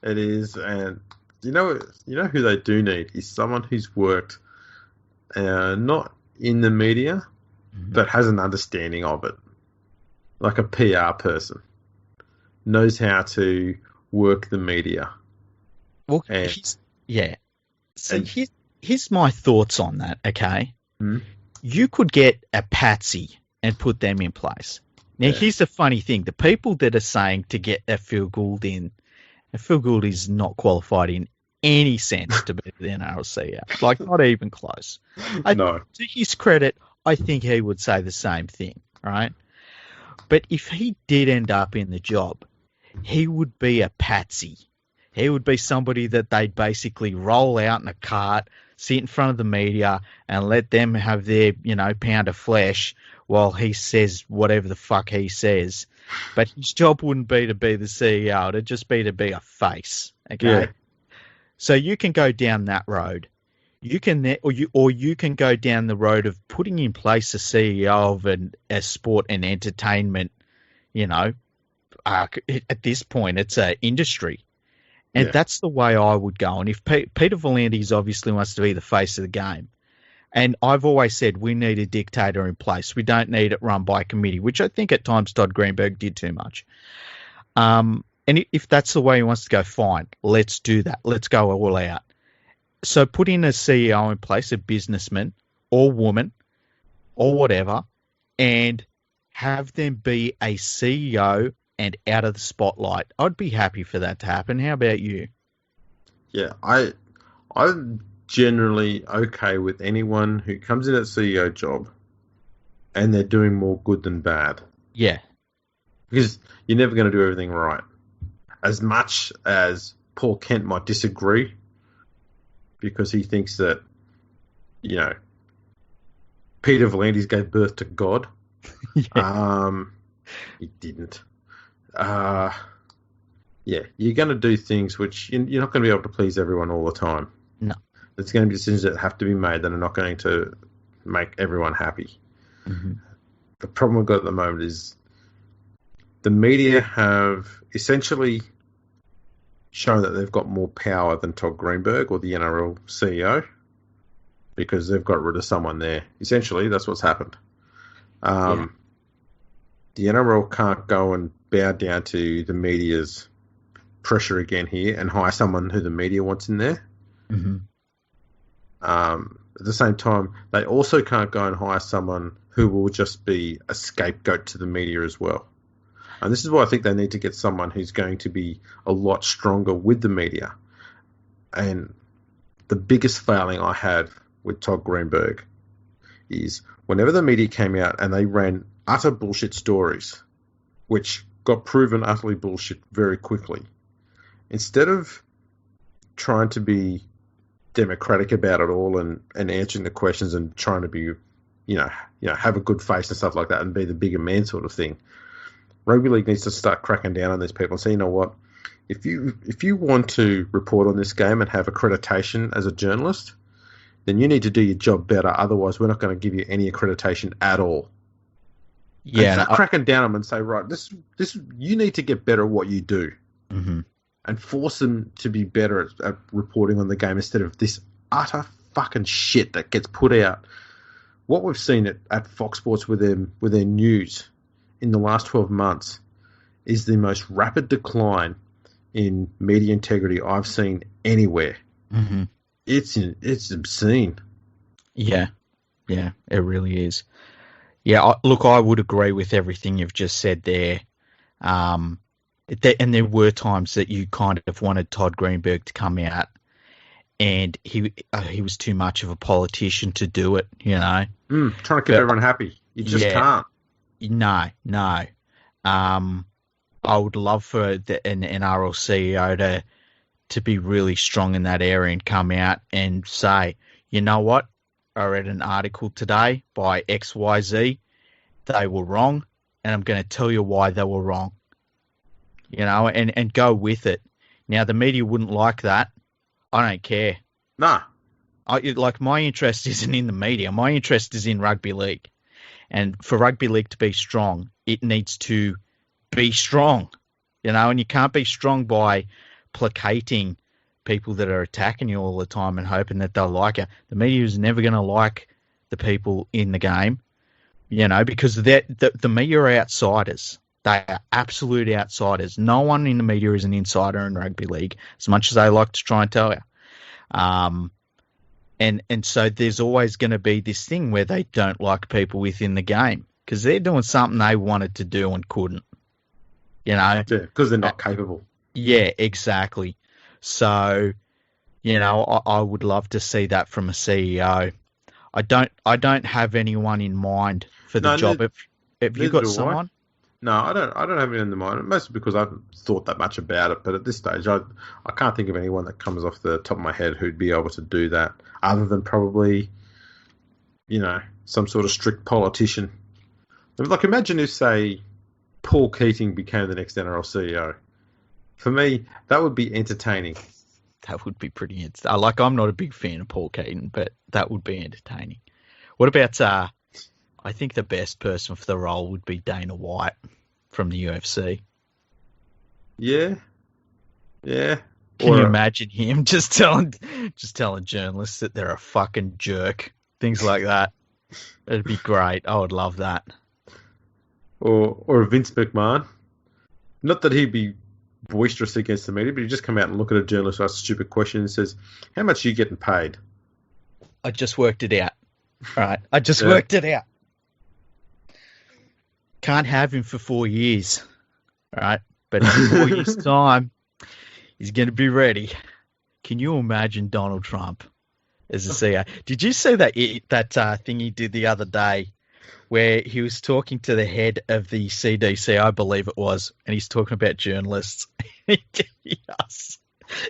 It is, and you know who they do need is someone who's worked not in the media, but has an understanding of it, like a PR person, knows how to work the media. Well, here's my thoughts on that, okay? You could get a patsy and put them in place. Now, here's the funny thing. The people that are saying to get a Phil Gould in, Phil Gould is not qualified in any sense to be the NRL CEO. Like, not even close. No. To his credit, I think he would say the same thing, right? But if he did end up in the job, he would be a patsy. He would be somebody that they'd basically roll out in a cart, sit in front of the media, and let them have their, pound of flesh while he says whatever the fuck he says. But his job wouldn't be to be the CEO. It'd just be to be a face, okay? Yeah. So you can go down that road. you can go down the road of putting in place a CEO of a sport and entertainment. You know, at this point, it's an industry, and Yeah, that's the way I would go. And if Peter V'landys obviously wants to be the face of the game, and I've always said we need a dictator in place. We don't need it run by a committee, which I think at times Todd Greenberg did too much. And if that's the way he wants to go, fine, let's do that. Let's go all out. So put in a CEO in place, a businessman or woman or whatever, and have them be a CEO and out of the spotlight. I'd be happy for that to happen. How about you? yeah. I'm generally okay with anyone who comes in at CEO job and they're doing more good than bad, Yeah. because you're never going to do everything right. As much as Paul Kent might disagree, because he thinks that, you know, Peter V'landys gave birth to God. Yeah. He didn't. Yeah, you're going to do things which you're not going to be able to please everyone all the time. No. There's going to be decisions that have to be made that are not going to make everyone happy. Mm-hmm. The problem we've got at the moment is the media have essentially shown that they've got more power than Todd Greenberg or the NRL CEO, because they've got rid of someone there. Essentially, that's what's happened. The NRL can't go and bow down to the media's pressure again here and hire someone who the media wants in there. Mm-hmm. At the same time, they also can't go and hire someone who will just be a scapegoat to the media as well. And this is why I think they need to get someone who's going to be a lot stronger with the media. And the biggest failing I had with Todd Greenberg is whenever the media came out and they ran utter bullshit stories, which got proven utterly bullshit very quickly, instead of trying to be democratic about it all and answering the questions and trying to be, have a good face and stuff like that and be the bigger man sort of thing, Rugby League needs to start cracking down on these people and say, you know what, if you want to report on this game and have accreditation as a journalist, then you need to do your job better. Otherwise, we're not going to give you any accreditation at all. Yeah, and start cracking down on them and say, right, this you need to get better at what you do, mm-hmm. and force them to be better at reporting on the game instead of this utter fucking shit that gets put out. What we've seen at Fox Sports with their news in the last 12 months is the most rapid decline in media integrity I've seen anywhere. Mm-hmm. It's obscene. Yeah, it really is. Yeah, look, I would agree with everything you've just said there. And there were times that you kind of wanted Todd Greenberg to come out, and he was too much of a politician to do it, you know. Trying to keep everyone happy. You just can't. No. I would love for an NRL CEO to be really strong in that area and come out and say, you know what, I read an article today by XYZ. They were wrong, and I'm going to tell you why they were wrong. You know, and go with it. Now, the media wouldn't like that. I don't care. No. My interest isn't in the media. My interest is in rugby league. And for rugby league to be strong, it needs to be strong. You know, and you can't be strong by placating people that are attacking you all the time and hoping that they'll like you. The media is never going to like the people in the game, you know, because the media are outsiders. They are absolute outsiders. No one in the media is an insider in rugby league, as much as they like to try and tell you. And so there's always going to be this thing where they don't like people within the game because they're doing something they wanted to do and couldn't. You know? Yeah, because they're not capable. Yeah, exactly. So, you know, I would love to see that from a CEO. I don't have anyone in mind for the job. Have you got someone? No, I don't have anyone in mind. Mostly because I haven't thought that much about it. But at this stage, I can't think of anyone that comes off the top of my head who'd be able to do that, other than probably, you know, some sort of strict politician. Like, imagine if, say, Paul Keating became the next NRL CEO. For me, that would be entertaining. That would be pretty interesting. I'm not a big fan of Paul Keaton, but that would be entertaining. What about, I think the best person for the role would be Dana White from the UFC. Yeah. Yeah. Can you imagine him just telling journalists that they're a fucking jerk? Things like that. It'd be great. I would love that. Or Vince McMahon. Not that he'd be boisterous against the media, but he'd just come out and look at a journalist, ask a stupid question and says, "How much are you getting paid?" I just worked it out. Right. I just worked it out. Can't have him for 4 years. Right. But in 4 years' time, he's going to be ready. Can you imagine Donald Trump as a CEO? Did you see that thing he did the other day where he was talking to the head of the CDC, I believe it was, and he's talking about journalists?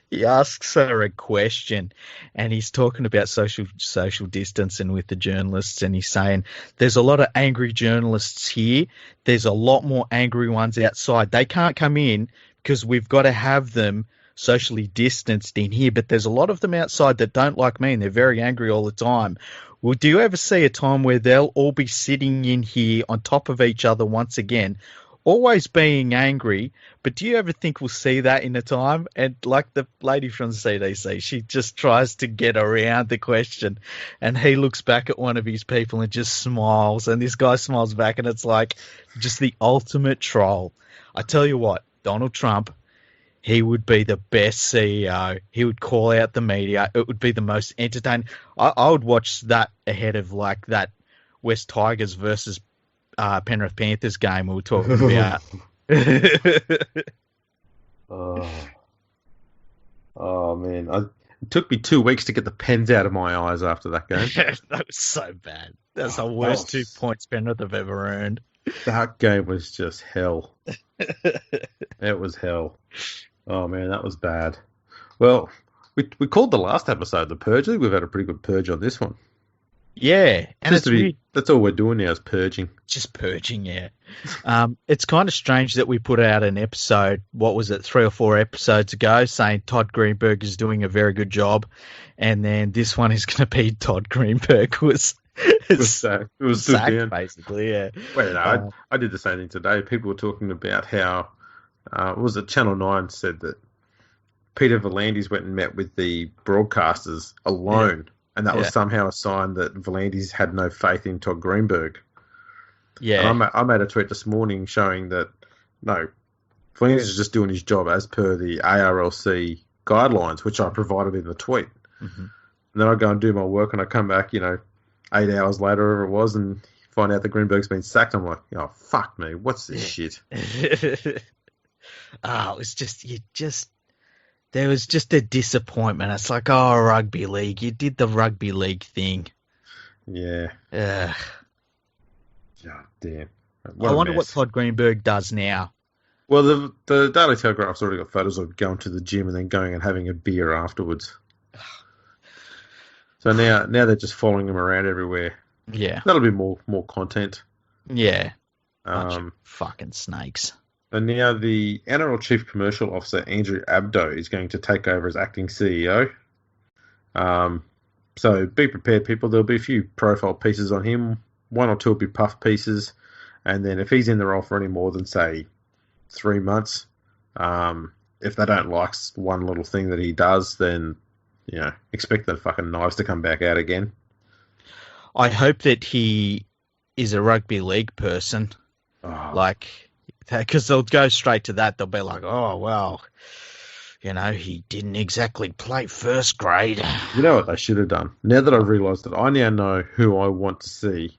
He asks her a question, and he's talking about social distancing with the journalists, and he's saying, there's a lot of angry journalists here. There's a lot more angry ones outside. They can't come in because we've got to have them socially distanced in here, but there's a lot of them outside that don't like me, and they're very angry all the time. Well, do you ever see a time where they'll all be sitting in here on top of each other once again, always being angry? But do you ever think we'll see that in a time? And like the lady from the CDC, she just tries to get around the question, and he looks back at one of his people and just smiles, and this guy smiles back, and it's like just the ultimate troll. I tell you what, Donald Trump, he would be the best CEO. He would call out the media. It would be the most entertaining. I would watch that ahead of like that West Tigers versus Penrith Panthers game we were talking about. Oh man, it took me 2 weeks to get the pens out of my eyes after that game. That was so bad. That's the worst 2 points Penrith have ever earned. That game was just hell. It was hell. Oh man, that was bad. Well, we called the last episode the purge. I think we've had a pretty good purge on this one. Yeah, and that's all we're doing now is purging. Just purging, yeah. It's kind of strange that we put out an episode, what was it, 3 or 4 episodes ago, saying Todd Greenberg is doing a very good job, and then this one is going to be Todd Greenberg was sacked, basically, yeah. Well, no, I did the same thing today. People were talking about how, was it Channel 9 said that Peter V'landys went and met with the broadcasters alone, and that was somehow a sign that V'landys had no faith in Todd Greenberg. Yeah. And I made a tweet this morning showing that, no, V'landys is just doing his job as per the ARLC guidelines, which I provided in the tweet. Mm-hmm. And then I go and do my work, and I come back, 8 hours later, whatever it was, and find out that Greenberg's been sacked. I'm like, oh, fuck me, what's this shit? It was there was just a disappointment. It's like, oh, rugby league. You did the rugby league thing. Yeah. Ugh. God damn. I wonder what Todd Greenberg does now. Well, the Daily Telegraph's already got photos of going to the gym and then going and having a beer afterwards. So now they're just following him around everywhere. Yeah. That'll be more content. Yeah. Fucking snakes. And now the NRL Chief Commercial Officer, Andrew Abdo, is going to take over as acting CEO. So be prepared, people. There'll be a few profile pieces on him. 1 or 2 will be puff pieces. And then if he's in the role for any more than, say, 3 months, if they don't like one little thing that he does, then, expect the fucking knives to come back out again. I hope that he is a rugby league person. Because they'll go straight to that. They'll be like, oh, well, he didn't exactly play first grade. You know what they should have done? Now that I've realised that I now know who I want to see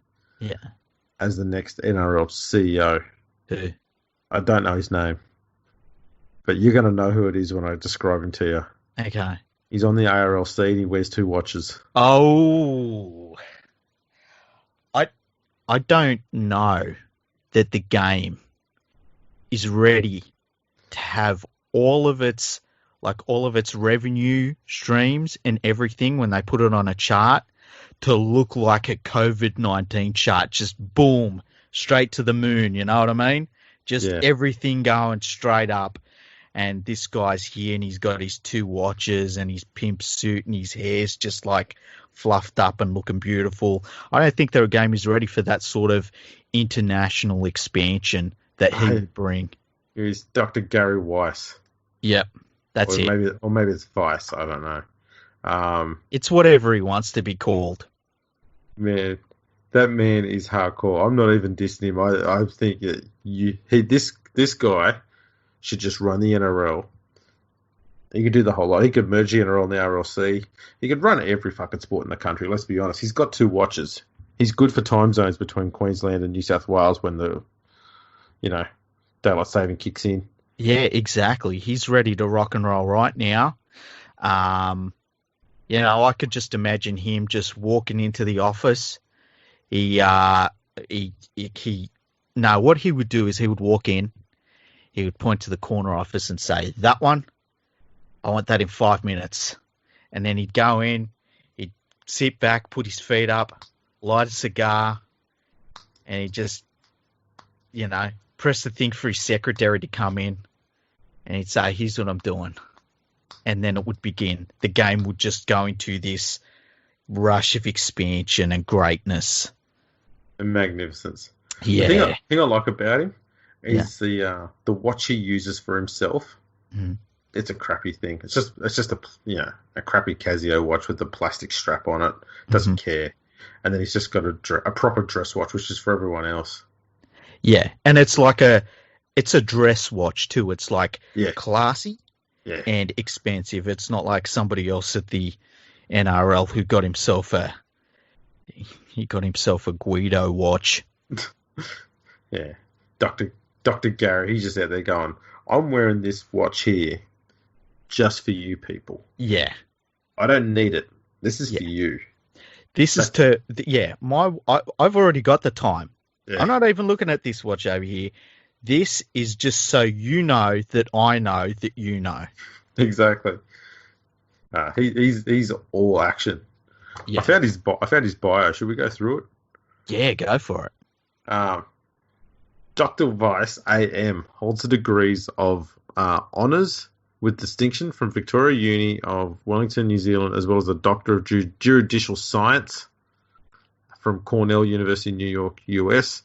as the next NRL CEO. Who? I don't know his name. But you're going to know who it is when I describe him to you. Okay. He's on the ARLC and he wears 2 watches. Oh. I don't know that the game is ready to have all of its revenue streams and everything when they put it on a chart to look like a COVID-19 chart. Just boom, straight to the moon, you know what I mean? Just everything going straight up. and this guy's here and he's got his 2 watches and his pimp suit and his hair's just like fluffed up and looking beautiful. I don't think their game is ready for that sort of international expansion that he would bring. He's Dr. Gary Weiss. Yep, that's it. Maybe it's Vice. I don't know. It's whatever he wants to be called. Man, that man is hardcore. I'm not even dissing him. I think that this guy should just run the NRL. He could do the whole lot. He could merge the NRL and the RLC. He could run every fucking sport in the country. Let's be honest. He's got 2 watches. He's good for time zones between Queensland and New South Wales when the, daylight saving kicks in. Yeah, exactly. He's ready to rock and roll right now. I could just imagine him just walking into the office. What he would do is he would walk in, he would point to the corner office and say, "That one, I want that in 5 minutes." And then he'd go in, he'd sit back, put his feet up, light a cigar, and he'd just, press the thing for his secretary to come in, and he'd say, "Here's what I'm doing." And then it would begin. The game would just go into this rush of expansion and greatness. And magnificence. Yeah. The thing I like about him is the watch he uses for himself. Mm. It's a crappy thing. It's just a crappy Casio watch with the plastic strap on it. Doesn't care. And then he's just got a proper dress watch, which is for everyone else. Yeah, and it's a dress watch too. It's like classy and expensive. It's not like somebody else at the NRL who got himself a Guido watch. Yeah, Dr. Gary, he's just out there going, "I'm wearing this watch here just for you people. Yeah, I don't need it. This is for you. This is I've already got the time. Yeah. I'm not even looking at this watch over here. This is just so you know that I know that you know." Exactly. He's all action. Yeah. I found his bio. Should we go through it? Yeah, go for it. Dr. Weiss AM holds the degrees of honours with distinction from Victoria Uni of Wellington, New Zealand, as well as a Doctor of Judicial Science from Cornell University, New York, US.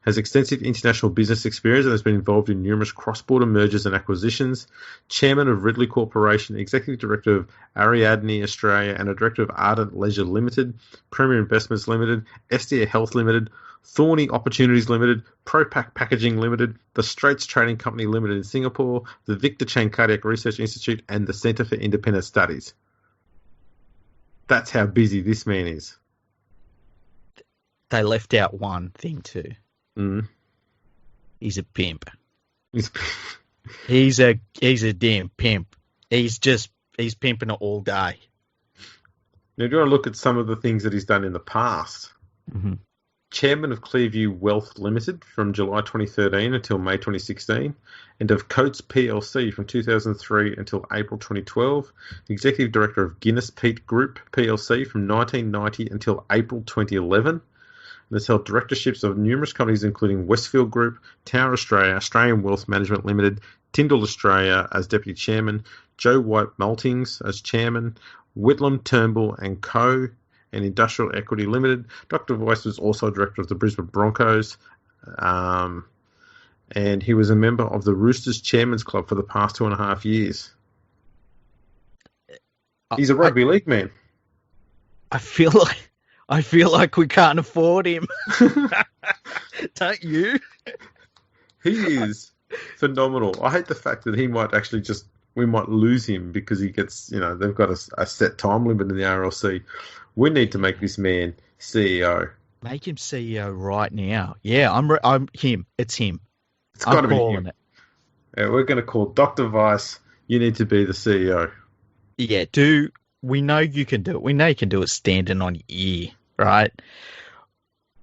Has extensive international business experience and has been involved in numerous cross-border mergers and acquisitions. Chairman of Ridley Corporation, Executive Director of Ariadne Australia, and a Director of Ardent Leisure Limited, Premier Investments Limited, Estia Health Limited, Thorny Opportunities Limited, Propac Packaging Limited, the Straits Trading Company Limited in Singapore, the Victor Chang Cardiac Research Institute, and the Centre for Independent Studies. That's how busy this man is. They left out one thing too. Mm. He's a pimp. He's a damn pimp. He's pimping it all day. Now, do you want to look at some of the things that he's done in the past? Mm-hmm. Chairman of Clearview Wealth Limited from July 2013 until May 2016, and of Coates PLC from 2003 until April 2012. Executive Director of Guinness Peat Group PLC from 1990 until April 2011. And has held directorships of numerous companies including Westfield Group, Tower Australia, Australian Wealth Management Limited, Tyndall Australia as Deputy Chairman, Joe White Maltings as Chairman, Whitlam Turnbull and Co., and Industrial Equity Limited. Dr. Weiss was also Director of the Brisbane Broncos, and he was a member of the Roosters Chairman's Club for the past 2.5 years. He's a rugby league man. I feel like we can't afford him. Don't you? He is phenomenal. I hate the fact that he might actually we might lose him because he gets, they've got a set time limit in the RLC. We need to make this man CEO. Make him CEO right now. Yeah, I'm him. It's him. It's got to be him. Yeah, we're going to call Dr. Weiss. You need to be the CEO. Yeah, we know you can do it. We know you can do it standing on your ear, right?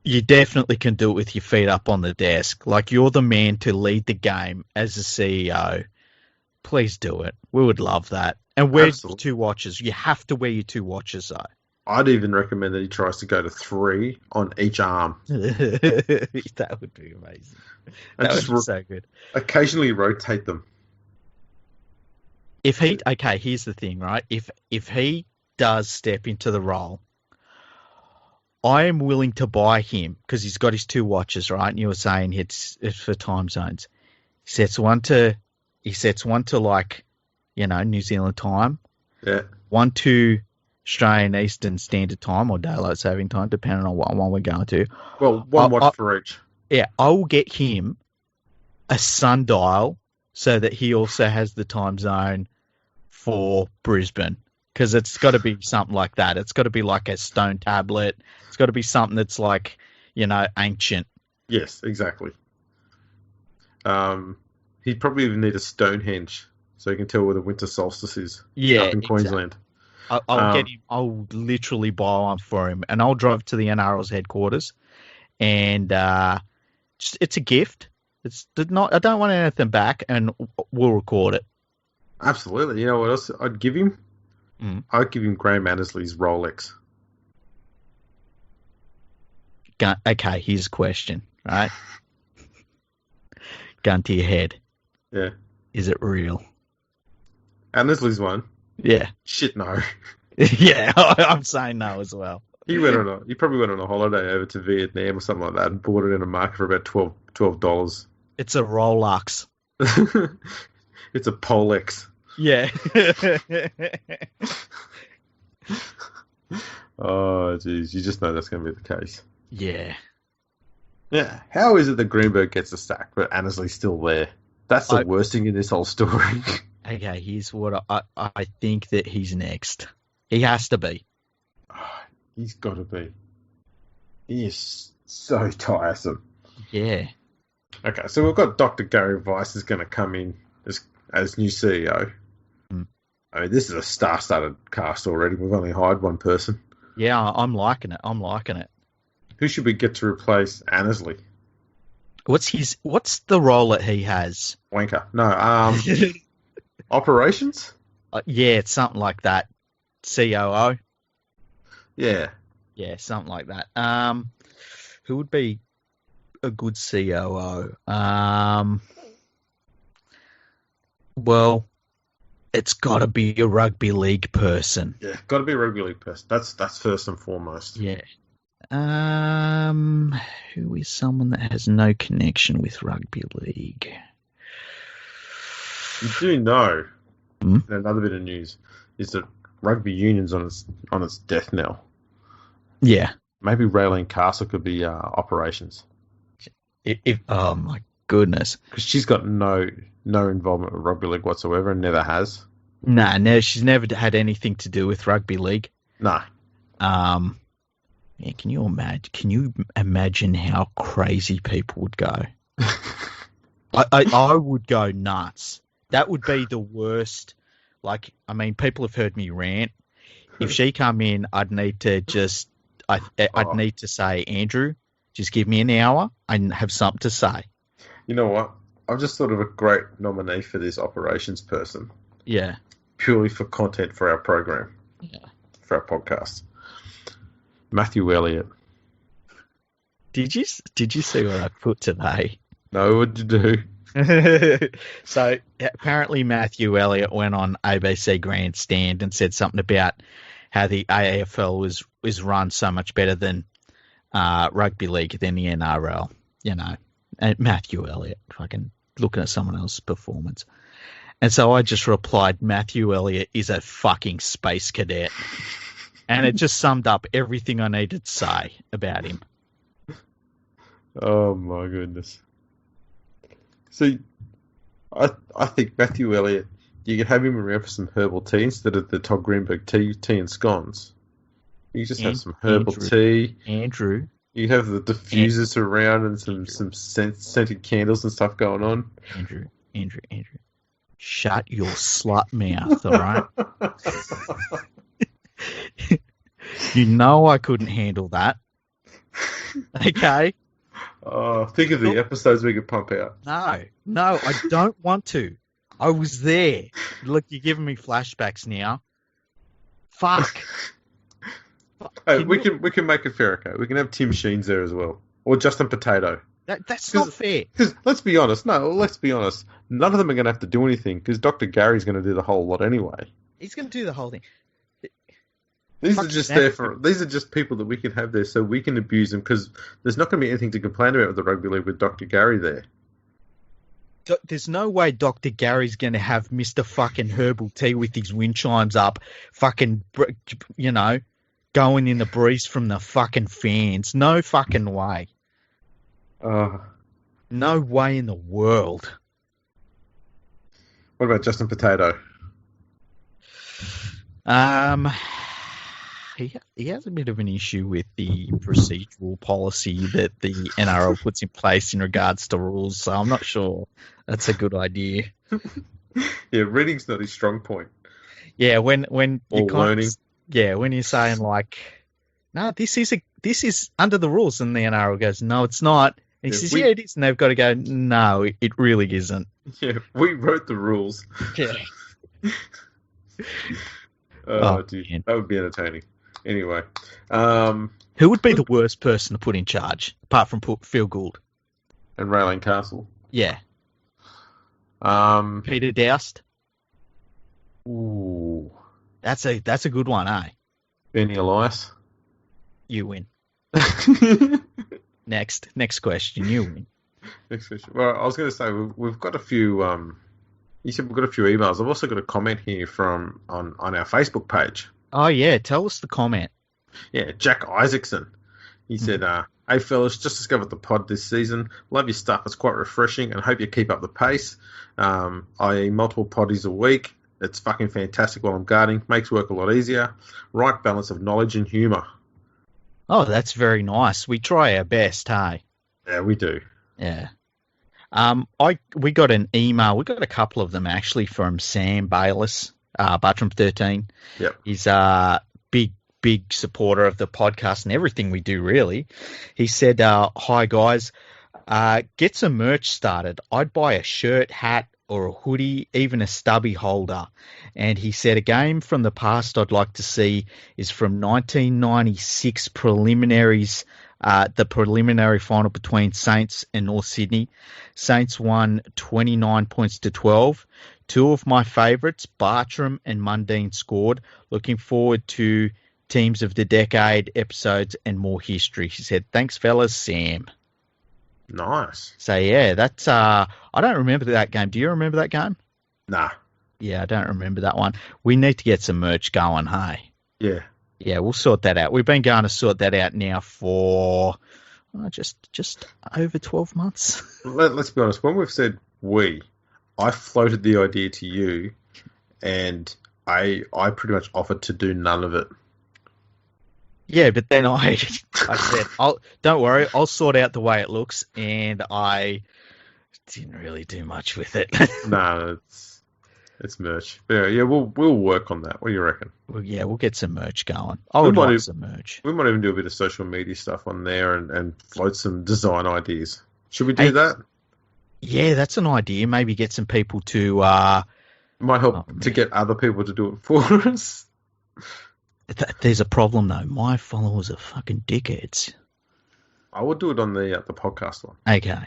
You definitely can do it with your feet up on the desk. Like, you're the man to lead the game as a CEO. Please do it. We would love that. And wear 2 watches. You have to wear your 2 watches, though. I'd even recommend that he tries to go to 3 on each arm. That would be amazing. That would be so good. Occasionally rotate them. here's the thing, right? If he does step into the role, I am willing to buy him because he's got his 2 watches, right? And you were saying it's for time zones. He sets one to like, New Zealand time. Yeah. One to Australian Eastern Standard Time or Daylight Saving Time, depending on what one we're going to. Well, one watch for each. Yeah, I will get him a sundial so that he also has the time zone for Brisbane. Because it's got to be something like that. It's got to be like a stone tablet. It's got to be something that's like, ancient. Yes, exactly. He'd probably even need a Stonehenge so he can tell where the winter solstice is. Yeah, up in Queensland. I'll get him. I'll literally buy one for him, and I'll drive to the NRL's headquarters, and it's a gift. It's not. I don't want anything back, and we'll record it. Absolutely. You know what else I'd give him? I'd give him Graham Annesley's Rolex. Okay, here's a question, right? Gun to your head. Yeah. Is it real? Annesley's one? Yeah. Shit, no. Yeah, I'm saying no as well. He probably went on a holiday over to Vietnam or something like that and bought it in a market for about $12. It's a Rolex. It's a Polex. Yeah. Oh, geez. You just know that's going to be the case. Yeah. Yeah. How is it that Greenberg gets the sack, but Annesley's still there? That's the worst thing in this whole story. Okay, here's what I think that he's next. He has to be. Oh, he's got to be. He is so tiresome. Yeah. Okay, so we've got Dr. Gary Weiss is going to come in as new CEO. I mean, this is a star-studded cast already. We've only hired one person. Yeah, I'm liking it. Who should we get to replace Annesley? What's the role that he has? Wanker. No, operations? Yeah, it's something like that. COO? Yeah. Yeah, something like that. Who would be a good COO? Well, it's got to be a rugby league person. Yeah, got to be a rugby league person. That's first and foremost. Yeah. Who is someone that has no connection with rugby league? You do know, another bit of news, is that rugby union's on its death knell. Yeah. Maybe Raylene Castle could be operations. Oh, my goodness. Because she's got no involvement with rugby league whatsoever and never has. No, she's never had anything to do with rugby league. No. Yeah, can you imagine how crazy people would go? I would go nuts. That would be the worst. Like, I mean, people have heard me rant. If she come in, I'd need to say, Andrew, just give me an hour. I have something to say. You know what? I've just thought of a great nominee for this operations person. Yeah. Purely for content for our program. Yeah. For our podcast. Matthew Elliott. Did you see what I put today? No, what did you do? So apparently Matthew Elliott went on ABC Grandstand and said something about how the AFL was run so much better than rugby league than the NRL. You know, and Matthew Elliott, fucking looking at someone else's performance. And so I just replied, Matthew Elliott is a fucking space cadet. And it just summed up everything I needed to say about him. Oh, my goodness. See, I think Matthew Elliott, you could have him around for some herbal tea instead of the Todd Greenberg tea and scones. You just have some herbal tea. Andrew. You have the diffusers around and some scented candles and stuff going on. Andrew. Shut your slut mouth, all right? You know I couldn't handle that. Okay? Oh, think of the episodes we could pump out. No, I don't want to. I was there. Look, you're giving me flashbacks now. Fuck. Hey, we can make it fair, okay? We can have Tim Sheens there as well. Or Justin Potato. That's not fair. Because let's be honest. No, let's be honest. None of them are going to have to do anything because Dr. Gary's going to do the whole lot anyway. He's going to do the whole thing. These are just there for. These are just people that we can have there so we can abuse them because there's not going to be anything to complain about with the rugby league with Dr. Gary there. There's no way Dr. Gary's going to have Mr. fucking Herbal Tea with his wind chimes up, fucking, going in the breeze from the fucking fans. No fucking way. No way in the world. What about Justin Potato? He has a bit of an issue with the procedural policy that the NRL puts in place in regards to rules, so I'm not sure that's a good idea. Yeah, reading's not his strong point. Yeah, when you learning. When you're saying like, no, this is under the rules, and the NRL goes, no, it's not. And he says, yeah, it is, and they've got to go, no, it really isn't. Yeah, we wrote the rules. Yeah. Dude, that would be entertaining. Anyway, who would be the worst person to put in charge apart from Phil Gould and Raylene Castle? Yeah, Peter Doust. Ooh, that's a good one, eh? Benny Elias. You win. Next question. You win. Next question. Well, I was going to say we've got a few. You said we've got a few emails. I've also got a comment here from on our Facebook page. Oh, yeah. Tell us the comment. Yeah, Jack Isaacson. He said, hey, fellas, just discovered the pod this season. Love your stuff. It's quite refreshing and hope you keep up the pace. I eat multiple potties a week. It's fucking fantastic while I'm guarding. Makes work a lot easier. Right balance of knowledge and humour. Oh, that's very nice. We try our best, hey? Yeah, we do. Yeah. We got an email. We got a couple of them, actually, from Sam Bayliss. Bartram 13. Yep. He's a big supporter of the podcast and everything we do, really. He said, hi, guys. Get some merch started. I'd buy a shirt, hat, or a hoodie, even a stubby holder. And he said, a game from the past I'd like to see is from 1996 preliminaries, the preliminary final between Saints and North Sydney. Saints won 29 points to 12. Two of my favourites, Bartram and Mundine, scored. Looking forward to Teams of the Decade episodes and more history. She said, thanks, fellas, Sam. Nice. So, yeah, that's... I don't remember that game. Do you remember that game? Nah. Yeah, I don't remember that one. We need to get some merch going, hey? Yeah. Yeah, we'll sort that out. We've been going to sort that out now for just over 12 months. Let's be honest. When we've said we, I floated the idea to you, and I pretty much offered to do none of it. Yeah, but then I said, don't worry, I'll sort out the way it looks, and I didn't really do much with it. No, it's merch. Yeah, we'll work on that. What do you reckon? Well, yeah, we'll get some merch going. I would like some merch. We might even do a bit of social media stuff on there and float some design ideas. Should we do that? Yeah, that's an idea. Maybe get some people to... It might help to get other people to do it for us. There's a problem, though. My followers are fucking dickheads. I will do it on the podcast one. Okay.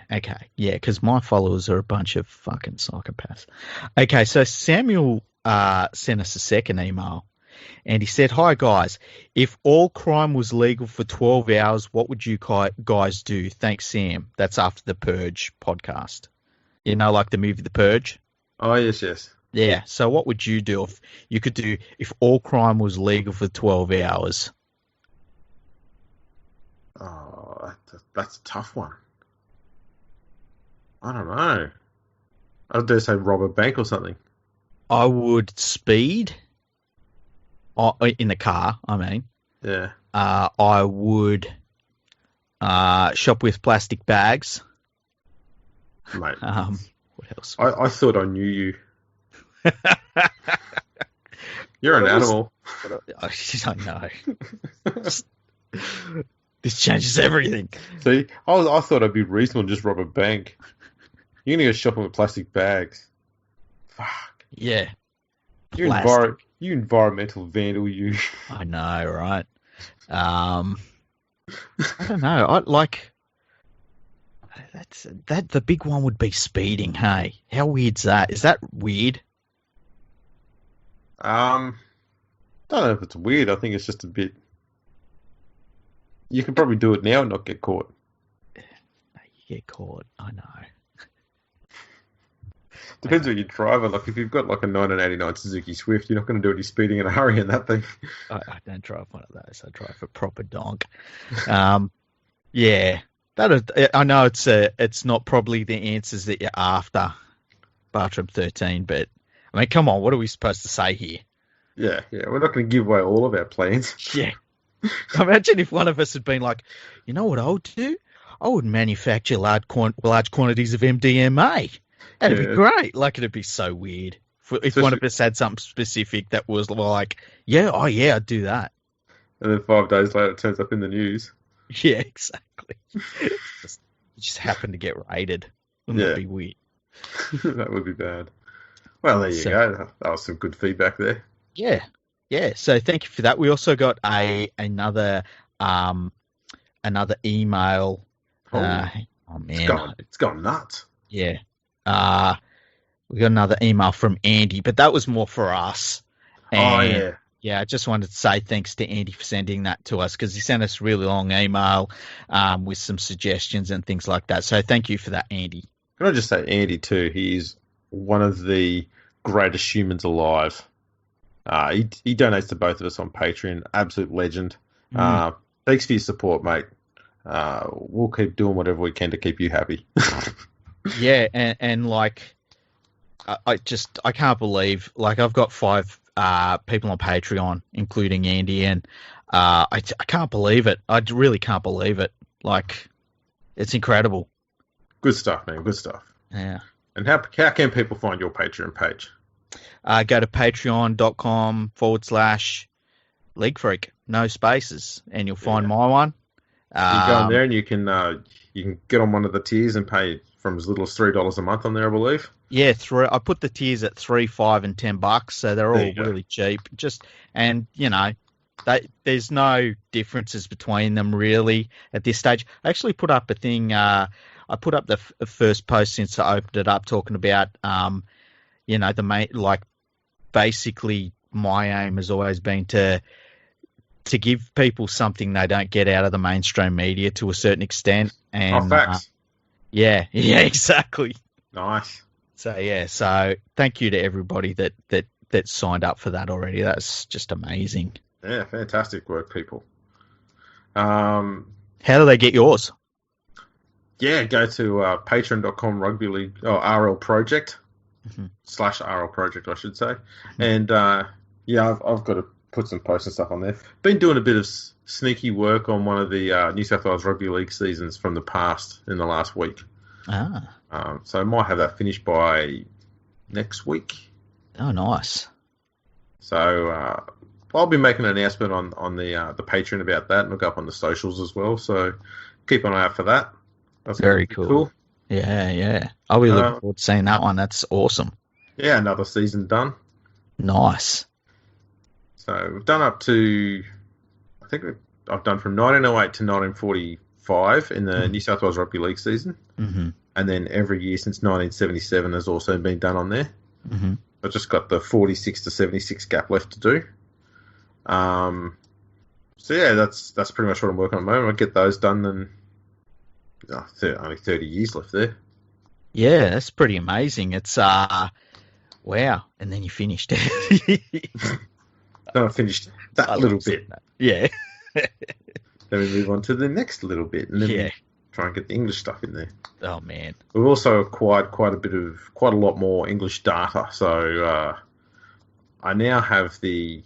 Yeah, because my followers are a bunch of fucking psychopaths. Okay, so Samuel sent us a second email, and he said, hi, guys. If all crime was legal for 12 hours, what would you guys do? Thanks, Sam. That's after the Purge podcast. You know, like the movie The Purge? Oh, yes. Yeah, so what would you do if all crime was legal for 12 hours? Oh, that's a tough one. I don't know. I dare say rob a bank or something. I would speed in the car, I mean. Yeah. I would shop with plastic bags. Mate. What else? I thought I knew you. You're an animal. I know. This changes everything. See, I thought I'd be reasonable and just rob a bank. You're going to go shopping with plastic bags. Fuck. Yeah. You environmental vandal, you. I know, right? I don't know. The big one would be speeding. Hey, how weird's that? Is that weird? Don't know if it's weird. I think it's just a bit. You could probably do it now and not get caught. You get caught. I know. Depends on your driver. Like if you've got like a 1989 Suzuki Swift, you're not going to do any speeding in a hurry in that thing. I don't drive one of those. I drive a proper donk. Yeah, I know it's not probably the answers that you're after, Bartram 13, but I mean, come on, what are we supposed to say here? Yeah, we're not going to give away all of our plans. Yeah. Imagine if one of us had been like, you know what I would do? I would manufacture large quantities of MDMA. That'd be great. Like, it'd be so weird. If one of us had something specific that was like, I'd do that. And then 5 days later, it turns up in the news. Yeah, exactly. just happened to get raided. Wouldn't that be weird? That would be bad. Well, there you go. That was some good feedback there. Yeah. So thank you for that. We also got another email. Oh man, it's gone nuts. Yeah. We got another email from Andy, but that was more for us. And, yeah, I just wanted to say thanks to Andy for sending that to us because he sent us a really long email with some suggestions and things like that. So thank you for that, Andy. Can I just say, Andy too? He's one of the greatest humans alive. He donates to both of us on Patreon. Absolute legend. Thanks for your support, mate. We'll keep doing whatever we can to keep you happy. Yeah, and like, I can't believe, like, I've got 5 people on Patreon, including Andy, and I can't believe it. I really can't believe it. Like, it's incredible. Good stuff, man. Good stuff. Yeah. And how can people find your Patreon page? Go to patreon.com/League Freak, no spaces, and you'll find my one. You go in there and you can get on one of the tiers and pay from as little as $3 a month on there, I believe. Yeah, I put the tiers at $3, $5, and $10, so they're all really cheap. There's no differences between them really at this stage. I actually put up a thing. I put up the first post since I opened it up, talking about basically my aim has always been to give people something they don't get out of the mainstream media to a certain extent. And facts. Yeah, exactly. Nice. So thank you to everybody that signed up for that already. That's just amazing. Yeah, fantastic work, people. How do they get yours? Yeah, go to patreon.com rugby league or RL Project /RL Project, I should say. And I've got to put some posts and stuff on there. Been doing a bit of sneaky work on one of the New South Wales Rugby League seasons from the past in the last week. So I might have that finished by next week. Oh, nice. So I'll be making an announcement on the Patreon about that, and look up on the socials as well. So keep an eye out for that. That's very cool. Yeah. I'll be looking forward to seeing that one. That's awesome. Yeah, another season done. Nice. So we've done up to, I think I've done from 1908 to 1945 in the New South Wales Rugby League season. Mm-hmm. And then every year since 1977 has also been done on there. Mm-hmm. I've just got the 46 to 76 gap left to do. So yeah, that's pretty much what I'm working on at the moment. I'll get those done, and only 30 years left there. Yeah, that's pretty amazing. It's wow, and then you finished. Then I finished that little bit. That. Yeah. Then we move on to the next little bit, and then we try and get the English stuff in there. Oh man, we've also acquired quite a lot more English data. So I now have the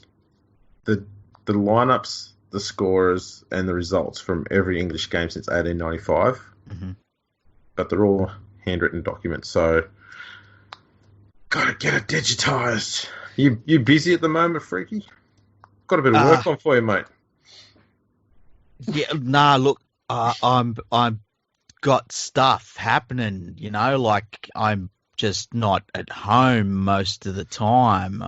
lineups, the scorers, and the results from every English game since 1895. Mm-hmm. But they're all handwritten documents, so gotta get it digitized. You busy at the moment, Freaky? Got a bit of work on for you, mate. Yeah, look, I'm got stuff happening. Like I'm just not at home most of the time.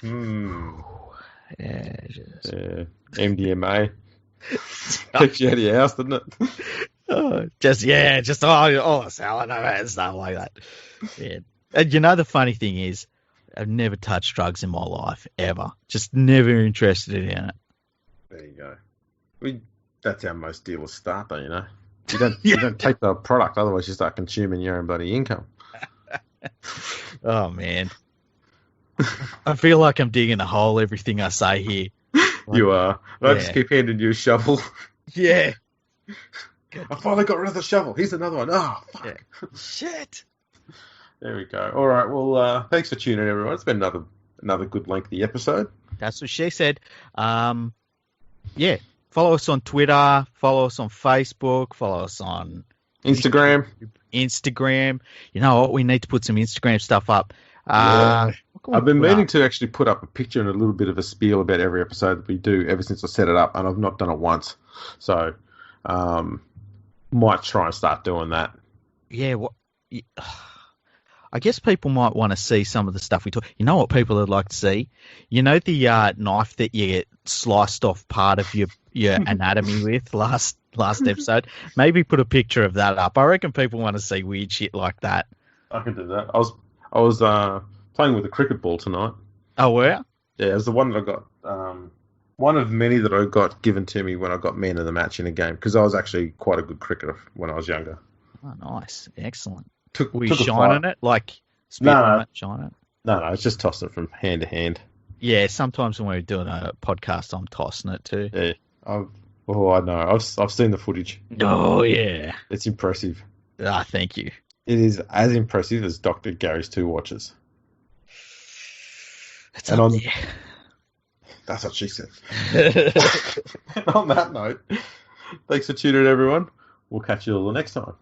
MDMA takes you out of your house, doesn't it? all salad and stuff like that. Yeah. And the funny thing is, I've never touched drugs in my life ever. Just never interested in it. There you go. That's how most dealers start, though. You don't take the product, otherwise you start consuming your own bloody income. Oh man, I feel like I'm digging a hole. Everything I say here. You are. I just keep handing you a shovel. Yeah. I finally got rid of the shovel. Here's another one. Oh, fuck. Yeah. Shit. There we go. All right. Well, thanks for tuning in, everyone. It's been another good lengthy episode. That's what she said. Yeah. Follow us on Twitter. Follow us on Facebook. Follow us on Instagram. You know what? We need to put some Instagram stuff up. Yeah. I've been meaning to actually put up a picture and a little bit of a spiel about every episode that we do ever since I set it up, and I've not done it once. So, might try and start doing that. Yeah. I guess people might want to see some of the stuff we talk. You know what people would like to see? The knife that you sliced off part of your anatomy with last episode? Maybe put a picture of that up. I reckon people want to see weird shit like that. I can do that. I was playing with a cricket ball tonight. Oh, were you? Yeah, it was the one that I got. One of many that I got given to me when I got man of the match in a game, because I was actually quite a good cricketer when I was younger. Oh, nice. Excellent. Were you shining it? Like, shining it? No, it's just tossing it from hand to hand. Yeah, sometimes when we're doing a podcast, I'm tossing it too. Yeah. I know. I've seen the footage. Oh, yeah. It's impressive. Ah, thank you. It is as impressive as Dr. Gary's 2 watches. That's what she said. And on that note, thanks for tuning in, everyone. We'll catch you all the next time.